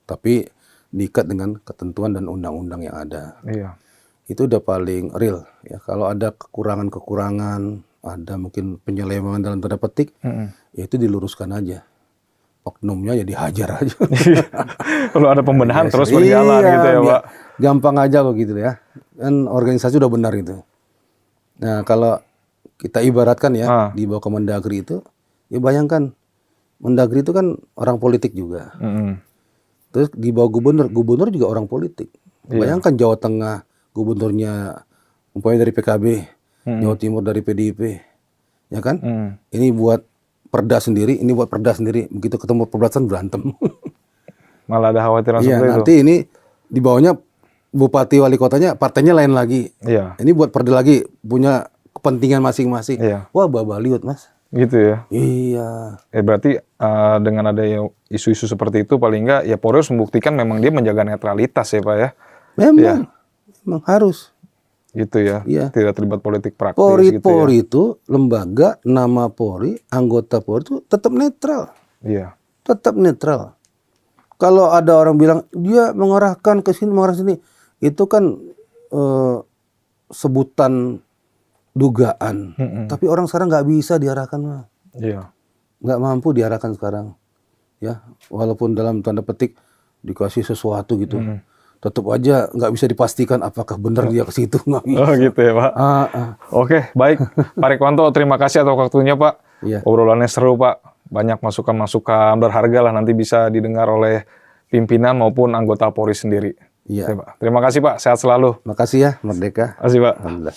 tapi diikat dengan ketentuan dan undang-undang yang ada. Iya. Itu udah paling real ya. Kalau ada kekurangan-kekurangan, ada mungkin penyelewengan dalam tanda petik, ya itu diluruskan aja. Oknumnya ya dihajar aja. Kalau ada pembenahan Ya, terus iya, berjalan gitu ya Pak. Gampang aja kok gitu ya. Kan organisasi udah benar itu. Nah kalau kita ibaratkan ya di bawah Kemendagri itu, ya bayangkan Mendagri itu kan orang politik juga. Terus di bawah gubernur juga orang politik. Bayangkan Jawa Tengah, gubernurnya umpamanya dari PKB, Jawa Timur dari PDIP, ya kan? Ini buat perda sendiri, ini buat perda sendiri. Begitu ketemu perbatasan berantem. Malah ada khawatiran Iya, seperti itu. nanti ini di bawahnya bupati wali kotanya partainya lain lagi. Iya. Ini buat perda lagi, punya kepentingan masing-masing. Iya. Wah, babaliut Mas. Gitu ya. Iya. Berarti dengan ada isu-isu seperti itu paling enggak ya Polri harus membuktikan memang dia menjaga netralitas ya Pak ya. Memang harus. Gitu ya. Iya. Tidak terlibat politik praktis Polri, gitu Polri itu lembaga, nama Polri, anggota Polri itu tetap netral. ya. Iya. Tetap netral. Kalau ada orang bilang dia mengarahkan ke sini, mengarah sini, itu kan sebutan dugaan. Tapi orang sekarang nggak bisa diarahkan, Mas. Iya. Nggak mampu diarahkan sekarang. Ya, walaupun dalam tanda petik dikasih sesuatu gitu, tetap aja nggak bisa dipastikan apakah benar dia ke situ, nggak bisa. Oh gitu ya Pak. Oke, baik. Pak Rikwanto, terima kasih atas waktunya Pak. Iya. Obrolannya seru Pak. Banyak masukan-masukan berharga lah nanti bisa didengar oleh pimpinan maupun anggota Polri sendiri. Iya. Oke, Pak. Terima kasih Pak, sehat selalu. Makasih ya, Merdeka. Terima kasih Pak. Alhamdulillah.